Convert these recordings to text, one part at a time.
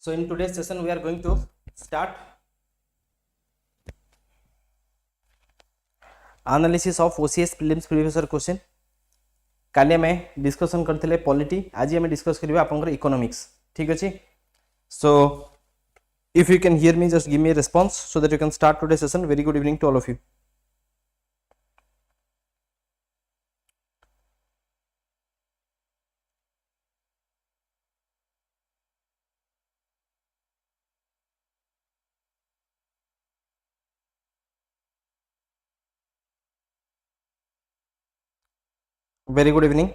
So in today's session, we are going to start analysis of OCS Prelims previous year question. काली आम discussion करते polity, आज आम discuss करबा आपनकर economics. ठीक अछि. So if you can hear me, just give me a response so that you can start today's session. Very good evening to all of you. Very good evening.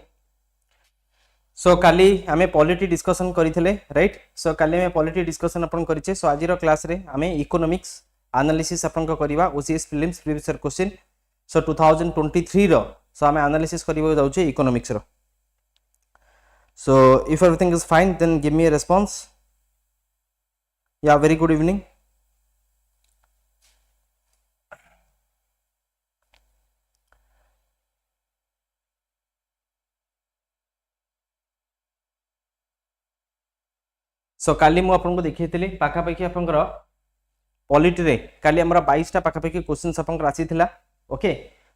So काली आमे polity discussion करथिले, right. सो काली आमे polity discussion अपन करिचे. सो आज रो class रे आमे economics analysis अपन को करबा OCS prelims previous year question. So 2023 रो सो आमे एनालिसिस करबा जाउचे इकोनॉमिक्स रो. So if everything is fine then give me a response. Yeah very good evening. So काली मु आपन को देखैतिली पाखापाखि आपनकर पॉलिटी रे काली हमरा 22 टा पाखापाखि क्वेश्चंस आपनकर आसीथिला. ओके.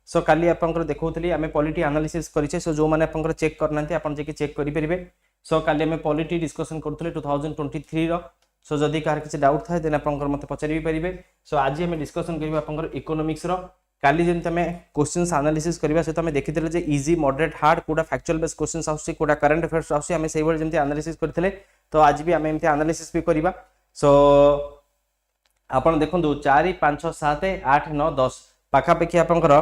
सो काली आपनकर देखौतिली आमे पॉलिटी एनालिसिस करिचे. सो जो माने आपनकर चेक करनांती आपन जे कि चेक करि परिबे. सो काली आमे पॉलिटी डिस्कशन करथले 2023 रो. सो जदी कार किछ डाउट थाए देन आपनकर मते पचारि भी परिबे. सो आज आमे डिस्कशन करबा आपनकर इकोनॉमिक्स रो. काली जेन तमे क्वेश्चंस एनालिसिस करबा से तमे देखिथिले जे इजी मॉडरेट हार्ड कोडा फैक्चुअल बेस क्वेश्चंस आउसी कोडा करंट अफेयर्स आउसी आमे सेहि बळे जेंति एनालिसिस करथिले. तो आज भी आम एमती एनालिसिस भी करबा. सो आपण देखंतु 4 5 7 8 9 10 पाखापाखि आपनकर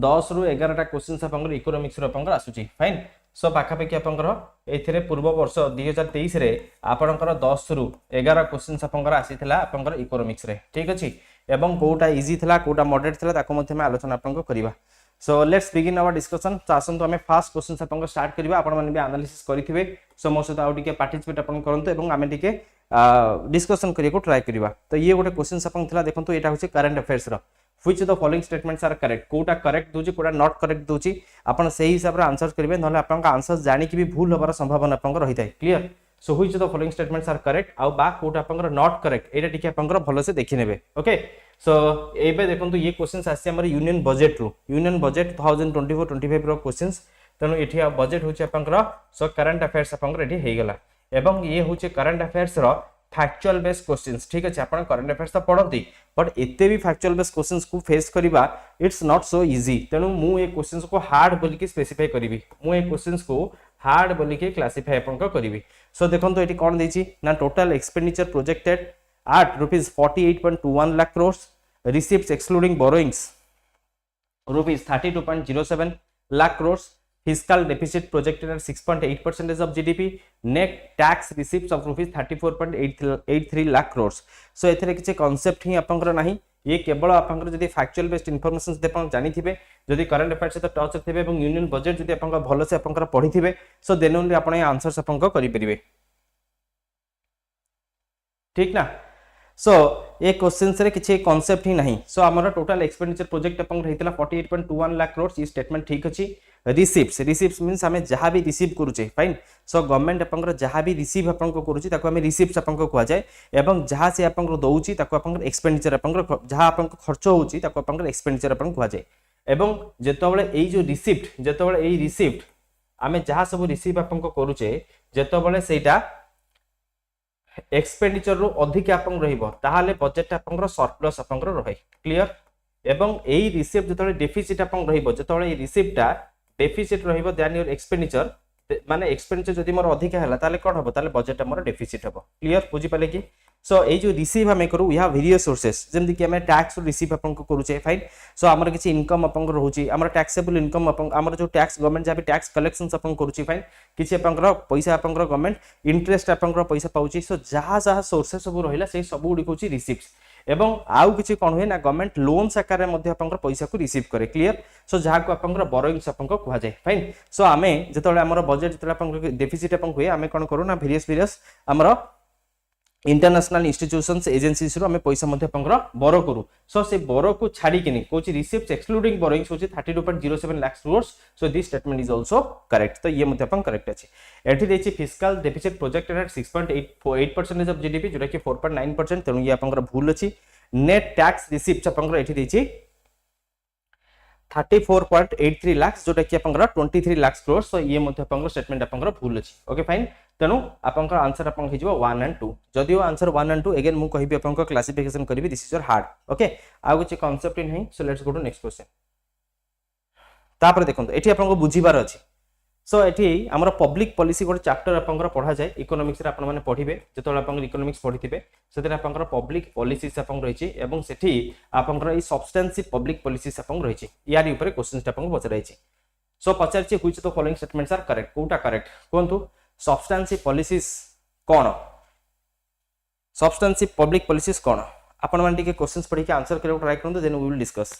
10 रु 11 टा क्वेश्चंस आपनकर इकोनॉमिक्स रो आपनकर आसुची. फाइन. सो पाखापाखि आपनकर एथिरे पूर्व वर्ष 2023 रे आपनकर 10 रु 11 क्वेश्चंस आपनकर आसीथिला आपनकर इकोनॉमिक्स रे. ठीक अछि. एवं कोटा इजी थिला कोटा मॉडरेट थिला ताको मध्ये आलोचना आपनको करबा. So let's begin our discussion. तो आसंतु हमें फर्स्ट क्वेश्चन से अपन को स्टार्ट करबा. आपण माने भी एनालिसिस करिथिबे. सो मो सहित आउटिके पार्टिसिपेट अपन करंतु एवं आमे टिके डिस्कशन करिया को ट्राई करबा. तो ये गोटे क्वेश्चन अपन थिला देखंतु एटा होचे करंट अफेयर्स रो. Which the following statements are correct. कोटा करेक्ट दोची कोटा नॉट करेक्ट दोची आपण सही हिसाब रे आंसर करबे. नले अपन का आंसर जानि कि भी भूल होबार संभावना अपन को रहिताय. Clear. So which the following statements are correct आ बा कोटा अपन नॉट करेक्ट एटा टिके अपन को भलो से देखि नेबे. ओके. सो एबे देखंतु ये क्वेश्चंस आसी हमर यूनियन बजट रो. यूनियन बजट 2024-25 रो क्वेश्चंस. तनो एठी बजट होचे आपनकर. सो करंट अफेयर्स आपनकर एठी हे गेला. एवं ये होचे करंट अफेयर्स रो फैक्चुअल बेस क्वेश्चंस. ठीक अछि. आपण करंट अफेयर्स तो पढंती बट एते भी फैक्चुअल बेस क्वेश्चंस को फेस करिबा इट्स नॉट सो इजी. तनो मु ए क्वेश्चंस को हार्ड बोल के स्पेसिफाई करिवि. मु ए क्वेश्चंस को हार्ड बोल के क्लासिफाई आपनकर करिवि. सो देखंतु एठी कोन देछि ना total expenditure projected at rupees 48.21 lakh crores, receipts excluding borrowings rupees 32.07 lakh crores, fiscal deficit projected at 6.8% of GDP, net tax receipts of rupees 34.83 lakh crores. So एथरे किछि कांसेप्ट ही आपनकर नाही. ये केवल आपनकर जदी फैक्चुअल बेस्ड इंफॉर्मेशंस दे आपण जानि थिबे, जदी करंट अफेयर्स से टच थिबे एवं यूनियन बजट जदी आपनकर भलो से आपनकर पढि थिबे. सो देन ओनली आपण ए आंसर्स आपनकर करि परिबे. ठीक ना. सो ये क्वेश्चन रे किछि कांसेप्ट ही नहीं. सो हमर टोटल एक्सपेंडिचर प्रोजेक्ट अपन रहितला 48.21 लाख करोड़. ये स्टेटमेंट ठीक अछि. रिसीप्ट्स मींस हमें जहां भी रिसीव करूचे. फाइन. सो गवर्नमेंट अपन जहां भी रिसीव अपन को करूची ताको हमें रिसीप्ट्स अपन को कुआ जाय. एवं जहां से अपन को दउची ताको अपन एक्सपेंडिचर अपन को जहां अपन को खर्च होउची ताको अपन एक्सपेंडिचर अपन कुआ जाय. एवं जेतबेले एई जो रिसीप्ट जेतबेले एई रिसीप्ट हमें जहां सब रिसीव अपन को करूचे जेतबेले सेटा एक्सपेंडिचर रो अधिक आपन रहिबो ताहाले बजेट आपन सरप्लस आपन रहे. क्लियर. एवं एई रिसीप्ट जतले डेफिसिट आपन रहिबो जतले ए रिसीप्टटा डेफिसिट रहिबो देन योर एक्सपेंडिचर माने एक्सपेंडिचर जदी मोर अधिक हला ताले कोन हबो ताले बजेट मोर डेफिसिट हबो. क्लियर. बुझि पाले कि. सो ए जो रिसीव हमें करू वी हैव वेरियस सोर्सेस. जेमति कि हमें टैक्स रिसीव आपन को करूचे. फाइन. सो हमर किछि इनकम आपन को रहउची. हमर टैक्सेबल इनकम आपन हमर जो टैक्स गवर्नमेंट जा भी टैक्स कलेक्शंस आपन करूची. फाइन. किछि आपन पैसा आपन गवर्नमेंट इंटरेस्ट आपन पैसा पाउची. सो जहा जहा सोर्सेस सब रहिला से सब गुडी कोची रिसीव्स. एवं आउ किछि कोन होय ना गवर्नमेंट लोन्स आकार मध्ये आपन पैसा को रिसीव करे. क्लियर. सो जहा को आपन बोरोइंग्स आपन को कुहा जाय. फाइन. सो हमें जतले हमर बजेट जतले आपन डेफिसिट आपन होय हमें कोन करू ना वेरियस हमर इंटरनेशनल इंस्टीट्यूशंस एजेंसीज रो हमें पैसा मध्ये आपनकर बोरो करू सो से बोरो को छाडी किनी कोची रिसिप्ट्स एक्सक्लूडिंग बोरोइंग्स होची 32.07 lakh crores so this statement is also correct तो ये मध्ये अपन करेक्ट अछि एठी देछि fiscal deficit projected at 6.8% of GDP जोटा कि 4.9% तेनु ये आपनकर भूल अछि नेट टैक्स रिसिप्ट्स आपनकर एठी देछि 34.83 लाख जोटा कि आपनकर 23 लाख क्रोर्स सो ये मध्ये आपनकर स्टेटमेंट आपनकर भूल अछि ओके फाइन तेनु आपनकर आंसर आपन हे जिवो 1 एंड 2 जदियो आंसर 1 एंड 2 अगेन मु कहिबी आपनकर क्लासिफिकेशन करबी this is your hard okay आ कुछ कांसेप्ट नहीं so let's go to next question तापर देखंतो एठी आपनको बुझीबार अछि सो एठी हमर पब्लिक पॉलिसी गोटे चैप्टर आपनकर पढा जाय इकोनॉमिक्स रे आपन माने पढिबे जतोल आपन इकोनॉमिक्स पढिथिबे सेते आपनकर पब्लिक पॉलिसीज आपन रहिछि एवं सेठी आपनकर ई सब्सटेंसिव पब्लिक पॉलिसीज आपन रहिछि यारी ऊपर क्वेश्चन आपन पचराइछि सो पचारछि which the following statements are correct कोटा करेक्ट कोंतु सब्सटेंसिव पॉलिसीज कोन सब्सटेंसिव पब्लिक पॉलिसीज कोन आपन मान टिके क्वेश्चंस पढि के आंसर करे ट्राई करंतु then we will discuss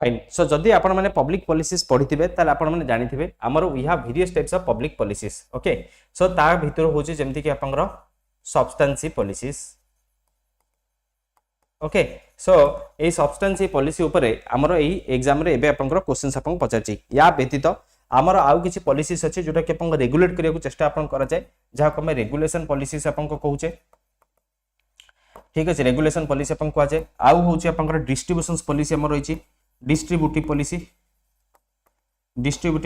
fine so जदि आपण माने पब्लिक पॉलिसीज पढिथिबे ताले आपण माने जानिथिबे हमर we have various types of public policies okay so ता भितर होची जेमति कि आपनकर सब्सटेंसिव पॉलिसीज ओके सो ए सब्सटेंसिव पॉलिसी ऊपर हमर एई एग्जाम रे एबे आपनकर क्वेश्चंस आपन पचारची या व्यतीत हमर आउ किछि पॉलिसीज अछि जोटा कि आपन रेगुलेट करिया को चेष्टा आपन करा जाय जहा को हम रेगुलेशन पॉलिसीज आपन को कहूचे ठीक अछि रेगुलेशन पॉलिसी आपन को जाय आउ होची आपनकर डिस्ट्रीब्यूशंस पॉलिसी हमर रहिछि डिस्ट्रीब्यूटिव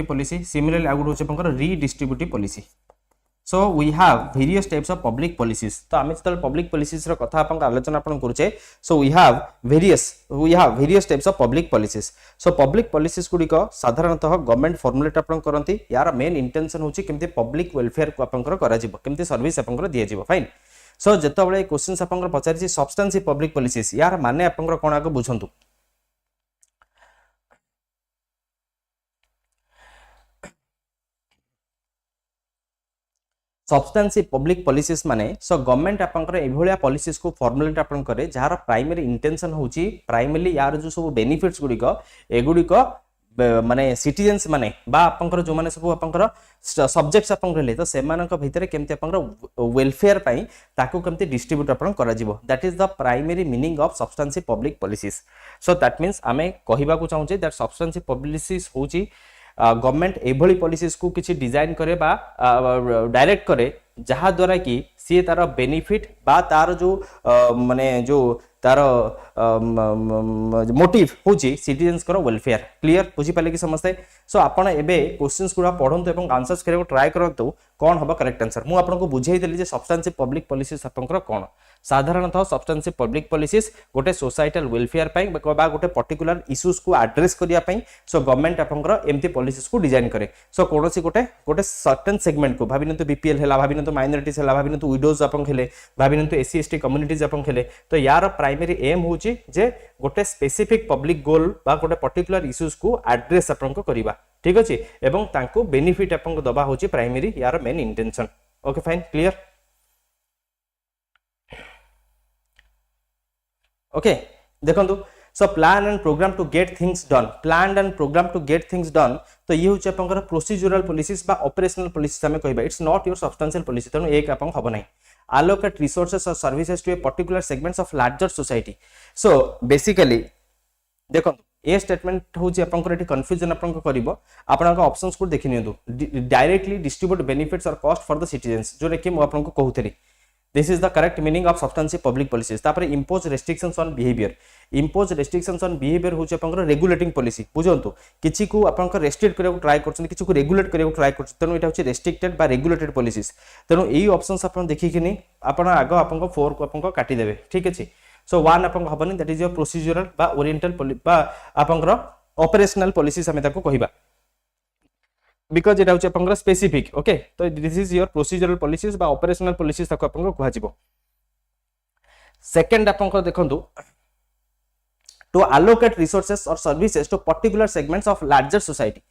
पॉलिसी सिमिलरली आगु होचे पंकर redistributive policy so we have various types of public policies तो आमे जतल पब्लिक पॉलिसीज रो कथा अपन आलोचना अपन करूचे so we have various types of public policies so public policies गुडी को साधारणतः गवर्नमेंट फॉर्मुलेट अपन करंती यार मेन इंटेंशन होची केमते पब्लिक वेलफेयर को अपन करा जिवो केमते सर्विस अपन दिया जिवो फाइन सो जतबळे क्वेश्चंस अपन पचारची सब्सटेंसिव पब्लिक पॉलिसीज यार माने अपन कोन आगो बुझंतु सब्सटेंसिव पब्लिक पॉलिसीज माने सो गवर्नमेंट आपनकर एभलिया पॉलिसीज को फॉर्मुलेट आपन करे जहार प्राइमरी इंटेंशन होची प्राइमरी यार जो सब बेनिफिट्स गुडी को एगुडी को माने सिटीजन्स माने बा आपनकर जो माने सब आपनकर सब्जेक्ट्स आपन रहले तो सेमानक भितरे केमते आपनकर वेलफेयर पई ताको केमते डिस्ट्रीब्यूट आपन करा जिवो that is the primary meaning of substantive public policies so that means आमे कहिबा को चाहूचे दैट सब्सटेंसिव पॉलिसीज होची गवर्नमेंट एभली पॉलिसीज को किछि डिजाइन करे बा डायरेक्ट करे जहा द्वारा कि सी तार बेनिफिट बा तार जो माने जो तार मोटिव होची सिटीजन्स करो वेलफेयर क्लियर बुझी पाले कि समझते सो आपण एबे क्वेश्चंस गुडा पढंतु एवं आंसर्स करे ट्राई करंतु कोन होबा करेक्ट आंसर मु आपन को बुझाई देली जे सब्सटेंसिव पब्लिक पॉलिसीज आपनकर कोन साधारणतः सब्सटेंसिव पब्लिक पॉलिसीज गोटे सोसाइटल वेलफेयर पई बा गोटे पर्टिकुलर इश्यूज को एड्रेस करिया पई सो गवर्नमेंट आपनकर एमती पॉलिसीज को डिजाइन करे सो कोनोसी गोटे सर्टेन सेगमेंट को भाबिनतु बीपीएल हैला भाबिनतु माइनॉरिटीज हैला भाबिनतु विडोज आपन खेले भाबिनतु एससी एसटी कम्युनिटीज आपन खेले तो यार प्राइमरी एम होची जे गोटे स्पेसिफिक पब्लिक गोल बा गोटे पर्टिकुलर इश्यूज को एड्रेस आपन को करिबा ठीक अछि एवं तांको बेनिफिट आपन को दबा होची प्राइमरी यार main intention okay fine clear okay देखंतु so plan and program to get things done plan and program to get things done तो ये होची आपनकर प्रोसीजरल पॉलिसीज बा ऑपरेशनल पॉलिसीज हमें कहबा it's not your substantial policy तनो एक आपन हबो नै allocate resources or services to a particular segments of larger society so basically देखंतु ए स्टेटमेंट होची आपनकर एटी कंफ्यूजन आपन को करबो आपनका ऑप्शंस को देखि नियंतु डायरेक्टली डिस्ट्रीब्यूट बेनिफिट्स और कॉस्ट फॉर द सिटीजन्स जो कि मु आपन को कहउथली this is the correct meaning of substantive public policies तापर impose restrictions on behaviour impose restrictions on behaviour होचे आपनकर रेगुलेटिंग पॉलिसी बुझंतु किछि को आपनकर रेस्ट्रिक्ट करबो ट्राई करछन किछि को रेगुलेट करबो ट्राई करछन तेनु एटा होचे रेस्ट्रिक्टेड बा रेगुलेटेड पॉलिसीज तेनु एई ऑप्शंस आपन देखि किनी आपन आगो आपन 4 को आपन काटी देबे ठीक अछि सो 1 आपन हबनी दैट इज योर प्रोसीजरल बा ओरिएंटल बा आपनकर ऑपरेशनल पॉलिसीज हमें ताको कहिबा बिकॉज एटा होचे आपनकर स्पेसिफिक ओके तो this is your procedural policies बा ऑपरेशनल पॉलिसीज ताको आपन कहवा जिवो सेकंड आपनकर देखंतु to allocate resources or services to particular segments of larger society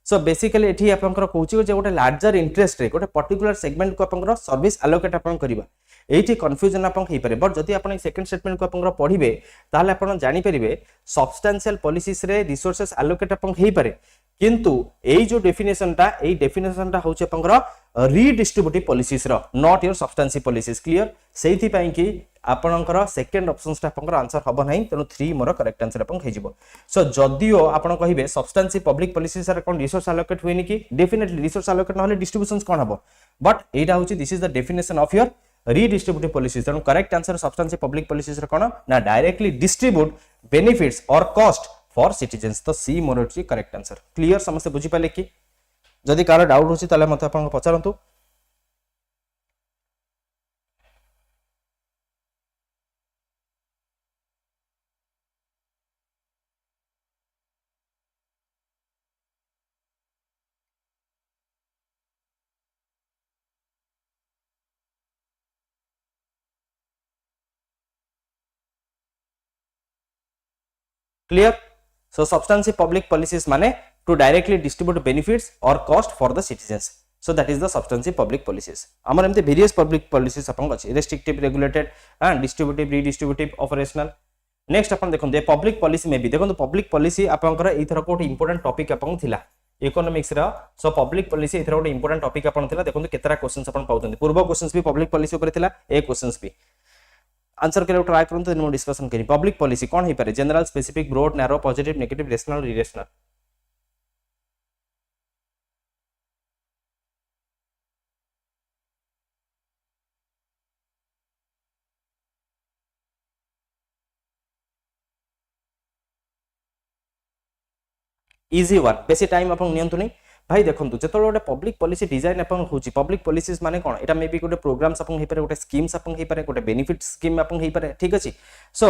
so basically एठी आपनकर कहूची जे गोटे लार्जर इंटरेस्ट रे गोटे पर्टिकुलर सेगमेंट को आपनकर सर्विस allocate आपन करिबा एठी कंफ्यूजन आपन हेई पारे बट जदि आपन सेकंड स्टेटमेंट को आपनकर पढिबे ताले आपन जानि परिबे सब्सटेंशियल पॉलिसीज रे रिसोर्सेस allocate आपन हेई पारे किंतु एई जो डेफिनेशन टा होचे आपनकर रीडिस्ट्रीब्यूटिव पॉलिसीज रो not your substantial policies clear सेथि पई कि आपनकर सेकंड ऑप्शंस टा आपनकर आंसर हबो नाही तेनु 3 मोर करेक्ट आंसर आपन हे जिवो सो जदियो आपन कहिबे सब्सटेंशियल पब्लिक पॉलिसीज रे कोन रिसोर्स allocate होइनी कि डेफिनेटली रिसोर्स allocate नहले डिस्ट्रीब्यूशंस कोन हबो बट एटा होची this is the definition of your redistributive policies तेनु correct answer substantial public policies रे कोन ना डायरेक्टली डिस्ट्रीब्यूट बेनिफिट्स और कॉस्ट फॉर सिटीजन्स तो सी मोर होची करेक्ट आंसर क्लियर समस्त बुझी पाले कि जदि कार डाउट होची ताले मते आपन पचारंतु clear so substantive public policies माने to directly distribute benefits or cost for the citizens so that is the substantive public policies हमर एमते various public policies अपन अछि restrictive regulated and distributive redistributive operational next अपन देखन दे public policy में भी देखन public policy आपनकर एथर कोट इंपोर्टेंट टॉपिक अपन थिला इकोनॉमिक्स रा सो पब्लिक पॉलिसी एथर कोट इंपोर्टेंट टॉपिक अपन थिला देखन केतरा क्वेश्चंस अपन पाउतन पूर्व क्वेश्चंस भी पब्लिक पॉलिसी ऊपर थिला ए क्वेश्चंस भी आंसर करे ट्राई करन तो डिस्कशन करी पब्लिक पॉलिसी कोन हे पारे general specific broad narrow positive negative rational irrational easy one बेसी टाइम अपन नियंतु नहीं भाई देखंतु जेतोले गोटे पब्लिक पॉलिसी डिजाइन अपन होची पब्लिक पॉलिसीज माने कोन एटा मे बी गोटे प्रोग्राम्स अपन हे पारे गोटे स्कीम्स अपन हे पारे गोटे बेनिफिट स्कीम अपन हे पारे ठीक अछि सो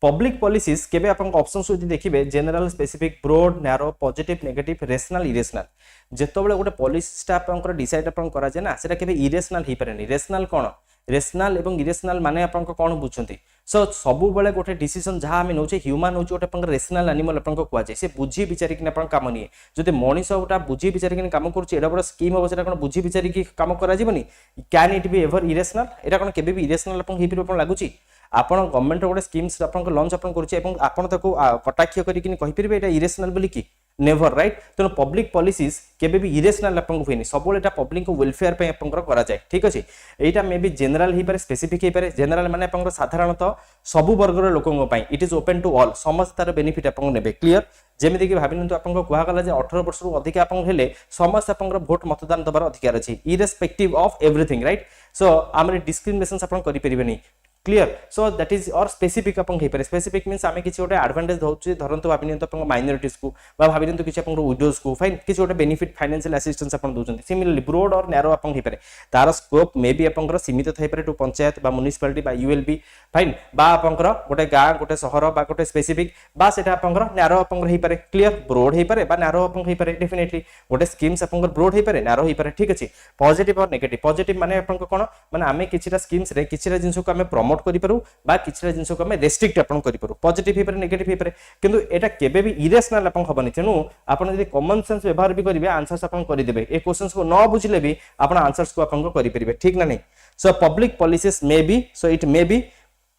पब्लिक पॉलिसीज केबे अपन ऑप्शंस यदि देखिबे general specific broad narrow positive negative rational irrational जेतोले गोटे पॉलिसी स्टा अपन डिसाइड अपन करा जे ना सेटा केबे इरेशनल हे पारे नि रेशनल कोन रेशनल एवं इरेशनल माने अपन कोन बुझंती सो सबु बेले गोटे डिसीजन जहा हम नउचे ह्यूमन होचे गोटे अपन रेशनल एनिमल अपन को कुआ जाय से बुझी विचारी कि अपन काम निये जदि मनीष ओटा बुझी विचारी कि काम करछि एडा बड़ स्कीम हो सेटा कोन बुझी विचारी कि काम करा जिवनी can it be ever irrational एटा कोन केबे भी इरेशनल अपन हिपिर अपन लागुची आपण गवर्नमेंट गोटे स्कीम्स अपन लॉन्च अपन करछि एवं आपण ताको कटाक्ष करी कि कहि परबे एटा इरेशनल बोली कि नेवर राइट तेनो पब्लिक पॉलिसीज केबे भी इरेशनल अपन को होइनी सबोले एटा पब्लिक को वेलफेयर पे अपन करा जाय ठीक अछि एटा मे बी जनरल ही पारे स्पेसिफिक ही पारे जनरल माने अपन साधारणतः सबु वर्गर लोकंग पई it is open to all समस्त तार बेनिफिट अपन नेबे क्लियर जेमिति कि भाबिनंतु अपन को कुहा गला जे 18 वर्ष रु अधिक अपन हेले समस्त अपन वोट मतदान दबार अधिकार अछि irrespective of everything right so आमरे डिस्क्रिमिनेशन अपन करि परिबेनी क्लियर सो दैट इज और स्पेसिफिक अपन हे पारे स्पेसिफिक मींस आमे किछि गोटे एडवांटेज दउछि धरंतु भाबिनंतु अपन माइनॉरिटीज को बा भाबिनंतु किछि अपन विडोज को फाइन किछि गोटे बेनिफिट फाइनेंशियल असिस्टेंस अपन दउछन्ति सिमिलरली ब्रॉड और नैरो अपन हे पारे तार स्कोप मे बी अपन सीमित थाइ पारे टू पंचायत बा म्युनिसिपैलिटी बा यूएलबी फाइन बा अपन गोटे गां गोटे शहर बा गोटे स्पेसिफिक बा सेटा अपन नैरो अपन हे पारे क्लियर ब्रॉड हे पारे बा नैरो अपन हे पारे डेफिनेटली गोटे स्कीम्स अपन ब्रॉड हे पारे नैरो हे पारे ठीक अछि पॉजिटिव और नेगेटिव पॉजिटिव माने अपन कोन माने आमे किछिटा स्कीम्स रे किछिटा जिंस को आमे प्रमोट करि पारू बा किछिटा जिंस को आमे रेस्ट्रिक्ट अपन करि पारू पॉजिटिव हे पारे नेगेटिव हे पारे किंतु एटा केबे भी इरेशनल अपन हबनी तेनु अपन यदि कॉमन सेंस व्यवहार भी करिवे आंसर्स अपन करि देबे ए क्वेश्चंस को न बुझले भी अपन आंसर्स को अपन को करि परिबे ठीक ना नहीं सो public policies may be so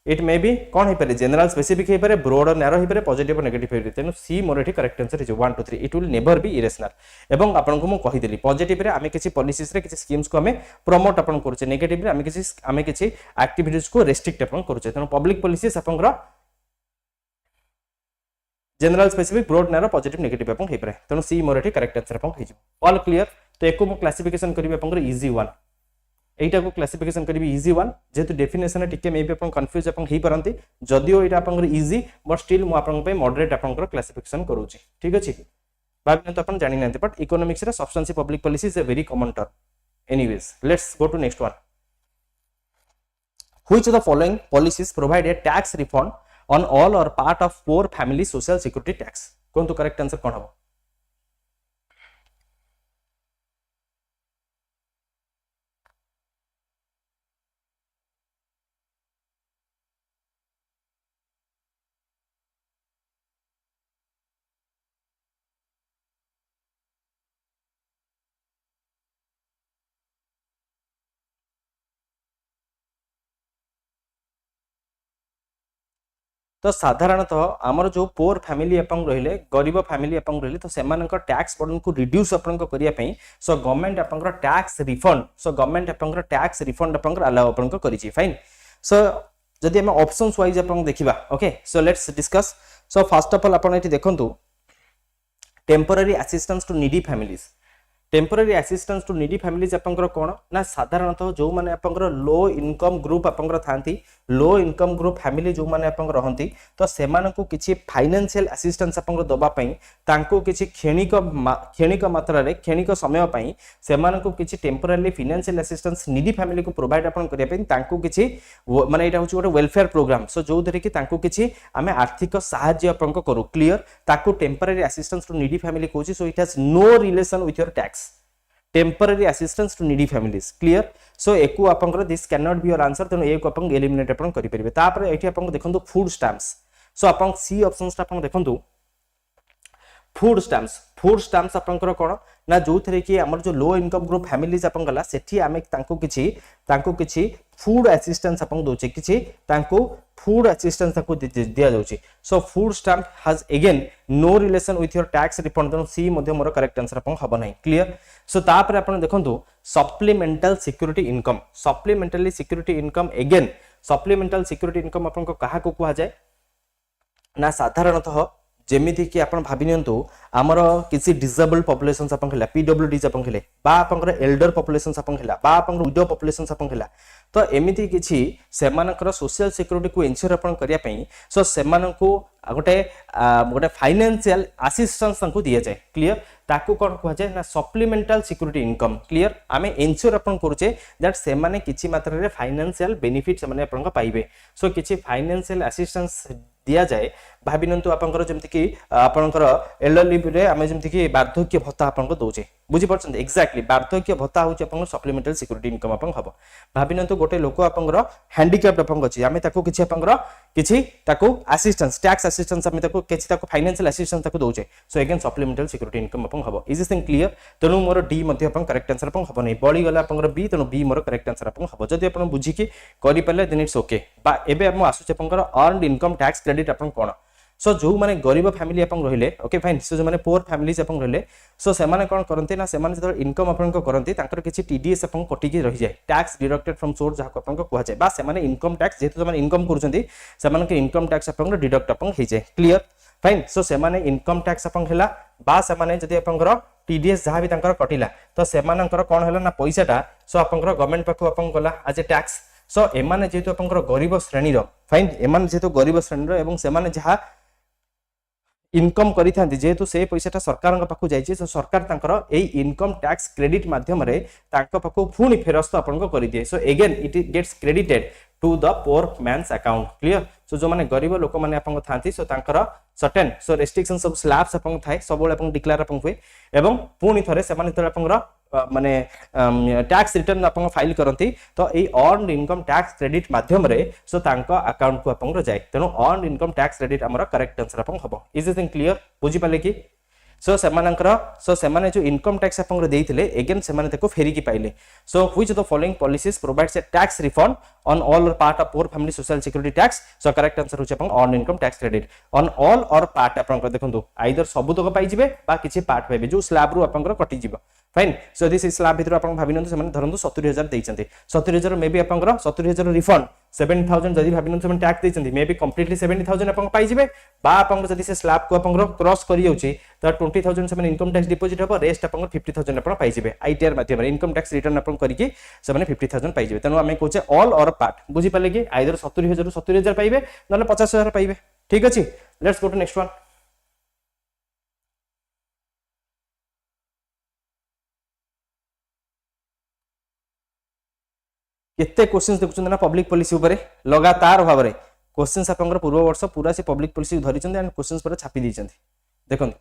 it may be कौन है पारे जनरल स्पेसिफिक है पारे ब्रॉड और नैरो है पारे पॉजिटिव और नेगेटिव है तेनु सी मोर एठी correct answer is 1 2 3 it will never be irrational एवं आपन को मु कहि देली पॉजिटिव रे आमे किछि पॉलिसीज रे किछि स्कीम्स को हमें प्रमोट अपन करछे नेगेटिव रे आमे किछि एक्टिविटीज को रेस्ट्रिक्ट अपन करछे तेनु पब्लिक पॉलिसीज अपन general specific broad narrow positive negative अपन हे पारे तेनु सी मोर एठी करेक्ट आंसर अपन हे ऑल क्लियर तो एको मु क्लासिफिकेशन करबे अपन इजी वन एटा को क्लासिफिकेशन करी इजी वन जेतु डेफिनेशन टिके may be upon confuse upon hay परंती जदियो Etah upon easy but still मु अपन पे मॉडरेट अपन क्लासिफिकेशन करूची ठीक अछि भाबिन तो अपन जानि नते बट इकोनॉमिक्स रे substantial public policy is a very common term anyways let's go to next one which of the following policies provide a tax refund on all or part of poor family social security tax कोन तो correct answer कोन हो तो साधारणतः आमर जो पोर family अपन रहिले गरीब family अपन रहिले तो सेमानक टैक्स बर्डन को रिड्यूस अपन को करिया पई सो गवर्नमेंट अपन टैक्स रिफंड सो गवर्नमेंट अपन टैक्स रिफंड अपन अलाउ अपन को करिछि फाइन सो जदि हम ऑप्शंस वाइज अपन देखिबा okay so let's discuss so first of all अपन एठी देखंतु temporary assistance to needy families temporary assistance to needy families आपंकर कोन ना साधारणतः जो माने आपंकर लो इनकम ग्रुप आपंकर थांती लो इनकम ग्रुप फैमिली जो माने आपंकर रहंती तो सेमानकु किछि फाइनेंशियल असिस्टेंस आपंकर दबा पई तांको किछि खेणिक मात्रा रे खेणिक समय पई सेमानकु किछि temporary financial assistance needy family को प्रोवाइड आपन करिया पई तांको किछि माने एटा होछि गोटे वेलफेयर प्रोग्राम सो जो धरे कि तांको किछि आमे आर्थिक सहाय्य आपन करू क्लियर ताको temporary assistance to needy family कोछि so it has no relation with your tax temporary assistance to needy families clear so eku apangra this cannot be your answer teno eku apang eliminate apan kari peribe तापर एठी अपन देखंतु food stamps सो अपन सी options अपन देखंतु food stamps आपनकर कोन ना जो थरे कि हमर जो लो इनकम ग्रुप फैमिलीज आपन गला सेठी आमे तांको किछि फूड असिस्टेंस आपन दोचे किछि तांको फूड असिस्टेंस ताको दिया जाउची so food stamp has again no relation with your tax refund तनो सी मध्ये मोर करेक्ट आंसर आपन हबो नै क्लियर सो तापर आपन देखंतु supplemental security income again supplemental security income आपन को कहा को कुआ जाय ना साधारणतः जेमिति कि आपण भाबि नियंतु हमर किछि डिसेबल्ड पॉपुलेशंस आपन खला पीडब्ल्यूडीज आपन खले बा आपनकर एल्डर पॉपुलेशंस आपन खला बा आपन विडो पॉपुलेशंस आपन खला तो एमिति किछि सेमानकर सोशल सिक्योरिटी को इंश्योर आपन करिया पई सो सेमानकु गोटे फाइनेंशियल असिस्टेंस तांको दिया जाय क्लियर ताको कोन कहै जाय ना सप्लीमेंटल सिक्योरिटी इनकम क्लियर आमे इंश्योर अपन करूचे दैट से माने किछि मात्रा रे फाइनेंशियल बेनिफिट से माने अपन पाइबे सो किछि फाइनेंशियल असिस्टेंस दिया जाए भाबिनंतु आपनकर जेमति कि आपनकर एल्डरली रे आमे जेमति कि वार्धक्य भत्ता आपनको दोचे बुझि परछन एक्जेक्टली वार्धक्य भत्ता होचे आपन सप्लीमेंटल सिक्योरिटी इनकम आपन हबो भाबिनंतु गोटे लोक आपनकर हैंडिकैप्ड आपन अछि आमे ताको किछि आपनकर किछि ताको असिस्टेंस टैक्स असिस्टेंस आमे ताको किछि ताको फाइनेंशियल असिस्टेंस ताको दोचे so again supplemental security income आपन हबो इज दिस थिंग क्लियर तनु मोर डी मध्ये आपन करेक्ट आंसर आपन हबो नै बळी गला आपनकर बी तनु बी मोर करेक्ट आंसर आपन हबो जदि आपन बुझि कि करि पले देन इट्स ओके बा एबे हम आसुचे आपनकर अर्नड इनकम टैक्स क्रेडिट आपन कोन सो जो माने गरीब फैमिली अपन रहिले ओके फाइन सो जो माने पुअर फैमिलीज अपन रहिले सो से माने कोन करंती ना से माने जदर इनकम अपन को करंती तांकर किछि टीडीएस अपन कटि के रहि जाय टैक्स डिडक्टेड फ्रॉम सोर्स जाको अपन को कहै जाय बा से माने इनकम टैक्स जेतु जो माने इनकम करछंती से माने के इनकम टैक्स अपन डिडक्ट अपन हे जाय क्लियर फाइन सो से माने इनकम टैक्स अपन हेला बा से माने जदि अपन टीडीएस जहा भी तांकर कटिला तो से मानकर कोन हैला ना पैसाटा सो अपन गवर्नमेंट पखु अपन गला एज ए टैक्स सो एमाने जेतु अपन गरीब श्रेणी रो फाइन एमाने जेतु गरीब श्रेणी रो एवं से माने जहा इनकम करि थांती जेतु से पैसाटा सरकार पाखु जाइछि सो सरकार तांकर एई इनकम टैक्स क्रेडिट माध्यम रे तांको पाखु फुनी फेरस्त आपन को करि दिए so again it gets credited to the poor man's account clear so जो माने गरीब लोक माने आपन थांती सो तांकर सर्टेन सो रेस्ट्रिक्शन सब स्लैब्स आपन थाए सब आपन डिक्लेयर आपन हुए एवं पुनी थरे से माने तरे आपन माने टैक्स रिटर्न आपन फाइल करंती तो एई अर्नड इनकम टैक्स क्रेडिट माध्यम रे सो तांको अकाउंट को आपन जाय तेनो अर्नड इनकम टैक्स क्रेडिट हमर करेक्ट आंसर आपन हबो इज दिस थिंग क्लियर बुझी पाले कि सो सेमाने जो इनकम टैक्स आपन देइथिले अगेन सेमाने ताको फेरी की पाइले so which of the following policies provides a tax refund on all or part of poor family social security tax so correct answer होचे आपन earn income tax credit on all or part आपन देखंतु either सबुतक पाइ जिवे बा किछि part पाइबे जो slab रु आपन कटि जिवो फाइन सो यदि से स्लैब भितर आपण भाबि नथु से धरंतु 70000 देइचंती 70000 मे बी आपनकर 70000 रिफंड 70000 जदि भाबि नथु से टैक्स देइचंती मे बी कंप्लीटली 70000 आपण पाइ जिवे बा आपण जदि से स्लैब को आपण क्रॉस करि जाउची त 20000 से इनकम टैक्स डिपॉजिट हबो रेस्ट आपण 50000 आपण पाइ जिवे आईटीआर माध्यम रे इनकम टैक्स रिटर्न आपण करिके से 50000 पाइ जिवे तनो आमे कहचे ऑल और पार्ट बुझी पाले कि आइदर 70000 रु 70000 पाइबे नले 50000 पाइबे ठीक अछि let's go to next one केते क्वेश्चंस देखुछन ना पब्लिक पॉलिसी ऊपर लगातार भाव में क्वेश्चंस आपनकर पूर्व वर्ष पूरा से पब्लिक पॉलिसी धरि छन एंड क्वेश्चंस पर छापी दी छन देखन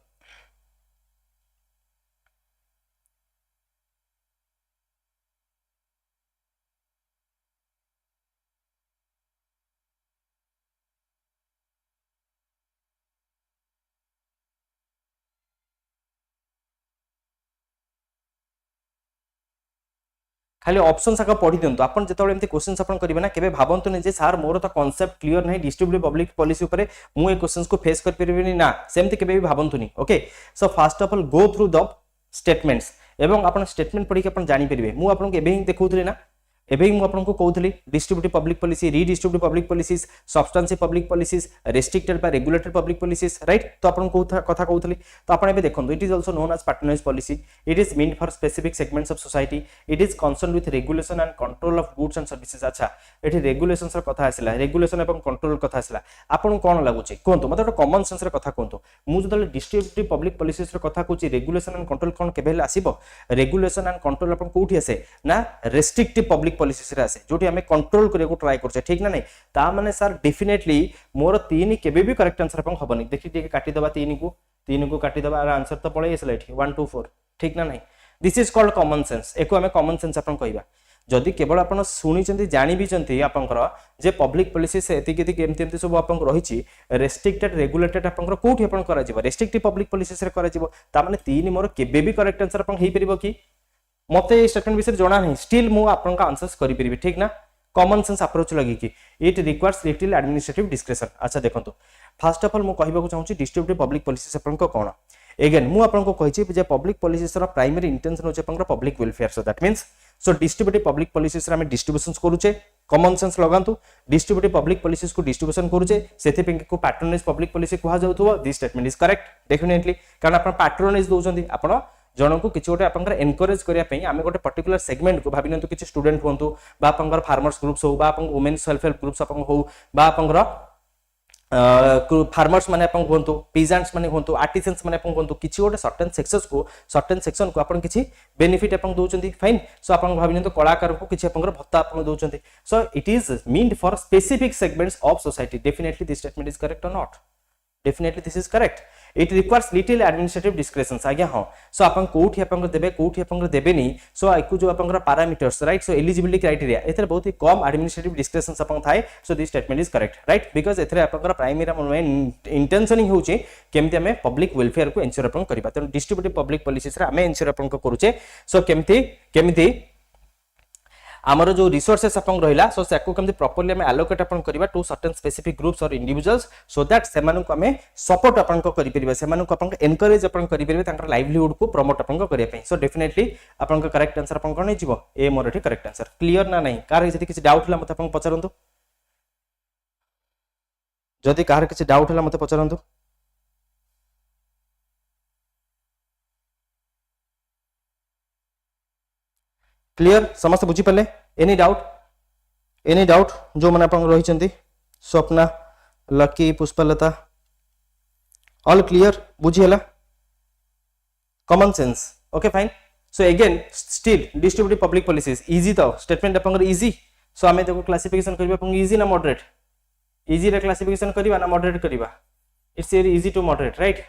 खाली ऑप्शन साका पढ़ी दिंतु आपन जेतबेले एमती क्वेश्चंस आपन करिवे ना केबे भाबंतु नै जे सर मोर तो कांसेप्ट क्लियर नै डिस्ट्रीब्यूटिव पब्लिक पॉलिसी ऊपर मु ए क्वेश्चंस को फेस कर परिबेनी ना सेमती केबे भी भाबंतु नी okay so first of all go through the statements एवं आपन स्टेटमेंट पढ़ी के आपन जानि परिबे मु आपन के एबे ही देखौतली ना एबे ही मु आपन को कहउतली distributive public policy redistributive public policies substantive public policies restricted by regulated public policies right तो आपन को कथा कहउतली तो आपन एबे देखंतु it is also known as patronize policy it is meant for specific segments of society it is concern with regulation and control of goods and services अच्छा एठी रेगुलेशंस र कथा आसिला रेगुलेशन एवं कंट्रोल कथा आसिला आपन कोन लागुची कोनतो मते तो कॉमन सेंस र कथा कोनतो मु जदले डिस्ट्रीब्यूटिव पब्लिक पॉलिसीज र कथा कोची रेगुलेशन एंड कंट्रोल कोन केबेल आसीबो रेगुलेशन एंड कंट्रोल आपन कोठी आसे ना रेस्ट्रिक्टिव पब्लिक पॉलिसीज रे आसे जोटी हमें कंट्रोल करे को ट्राई करछे ठीक ना नहीं ता माने सर डेफिनेटली मोर 3 केबे भी करेक्ट आंसर अपन हबनी देखि ठीक काटी दबा 3 को काटी दबा आंसर तो पळे एसला एठी 1 2 4 ठीक ना नहीं this is called common sense एको हमें कॉमन सेंस अपन कहबा जदि केवल आपण सुनी चंती जानि भी चंती आपनकर जे पब्लिक पॉलिसी से एति केति केमति सब आपन रहिछि रेस्ट्रिक्टेड रेगुलेटेड आपनकर कोठी आपन करा जिवो रेस्ट्रिक्टिव पब्लिक पॉलिसी से करा जिवो ता माने 3 मोर केबे भी करेक्ट आंसर अपन हेई परिबो कि मते स्टेटमेंट विषय जाना नहीं स्टिल मु आपन का आंसर्स करि परिबे ठीक ना कॉमन सेंस अप्रोच लगी कि it requires little administrative description अच्छा देखंतु फर्स्ट ऑफ ऑल मु कहबा को चाहूची डिस्ट्रीब्यूटिव पब्लिक पॉलिसी आपन को कोन अगेन मु आपन को कहिछि जे पब्लिक पॉलिसीज रा प्राइमरी इंटेंशन होचे आपन public welfare so that means so distributive public policies रा हम डिस्ट्रीब्यूशंस करूचे कॉमन सेंस लगांतु डिस्ट्रीब्यूटिव पब्लिक पॉलिसीज को डिस्ट्रीब्यूशन करूचे सेथे पे को पैटर्नेज पब्लिक पॉलिसी कुहा जाउथो this statement is correct definitely कारण आपन पैटर्नेज दोउचंदी आपन जन को किसी गोटे आपंकर एनकरेज करिया पई आमे गोटे पर्टिकुलर सेगमेंट को भाबिनंतु किसी स्टूडेंट होंतु बा आपंकर फार्मर्स ग्रुप्स हो बा आपन वुमेन सेल्फ हेल्प ग्रुप्स आपन हो बा आपंकर फार्मर्स माने आपन होंतु पीजेंट्स माने होंतु आर्टिसंस माने आपन होंतु किसी गोटे सर्टेन सेक्शन को आपन किसी बेनिफिट आपन दोचंती फाइन सो आपन भाबिनंतु कलाकार को किसी आपनकर भत्ता आपन दोचंती so it is meant for specific segments of society definitely this statement is correct or not definitely this is correct it requires little administrative descriptions आज्ञा हां सो आपन कोठी आपन देबे नी सो आइकु जो आपन parameters right so eligibility criteria एथरे बहुत ही कम एडमिनिस्ट्रेटिव डिस्क्रिप्शंस आपन थाए so this statement is correct right because एथरे आपन प्राइमरी इंटेंशन ही होचे केमति हमें पब्लिक वेलफेयर को एंश्योर आपन करबा त डिस्ट्रीब्यूटिव पब्लिक पॉलिसीज रे हमें एंश्योर आपन को करूचे सो केमति आमर जो रिसोर्सेस अपन रहिला सो सेको केमति प्रॉपर्ली हमें एलोकेट अपन करबा टू सर्टेन स्पेसिफिक ग्रुप्स और इंडिविजुअल्स सो दैट सेमानु को हमें सपोर्ट अपन को करि परिबा सेमानु को अपन एनकरेज अपन करि परिबा तांकर लाइवलीहुड को प्रमोट अपन को करिया पई सो डेफिनेटली अपन का करेक्ट आंसर अपन कोन हिजिवो ए मोर एठी करेक्ट आंसर क्लियर ना नहीं कार जति किछि डाउट हला मते अपन पचरंतु जति कार किछि डाउट हला मते पचरंतु क्लियर समस्त बुझी पले एनी डाउट जो मन अपन रही चंती स्वप्ना लकी पुष्पलता ऑल क्लियर बुझी हला common sense okay fine so again still distributive public policies easy तो स्टेटमेंट अपन इजी सो हमें देखो क्लासिफिकेशन करबा अपन इजी ना मॉडरेट इजी रे क्लासिफिकेशन करबा ना मॉडरेट करबा it's very easy to moderate right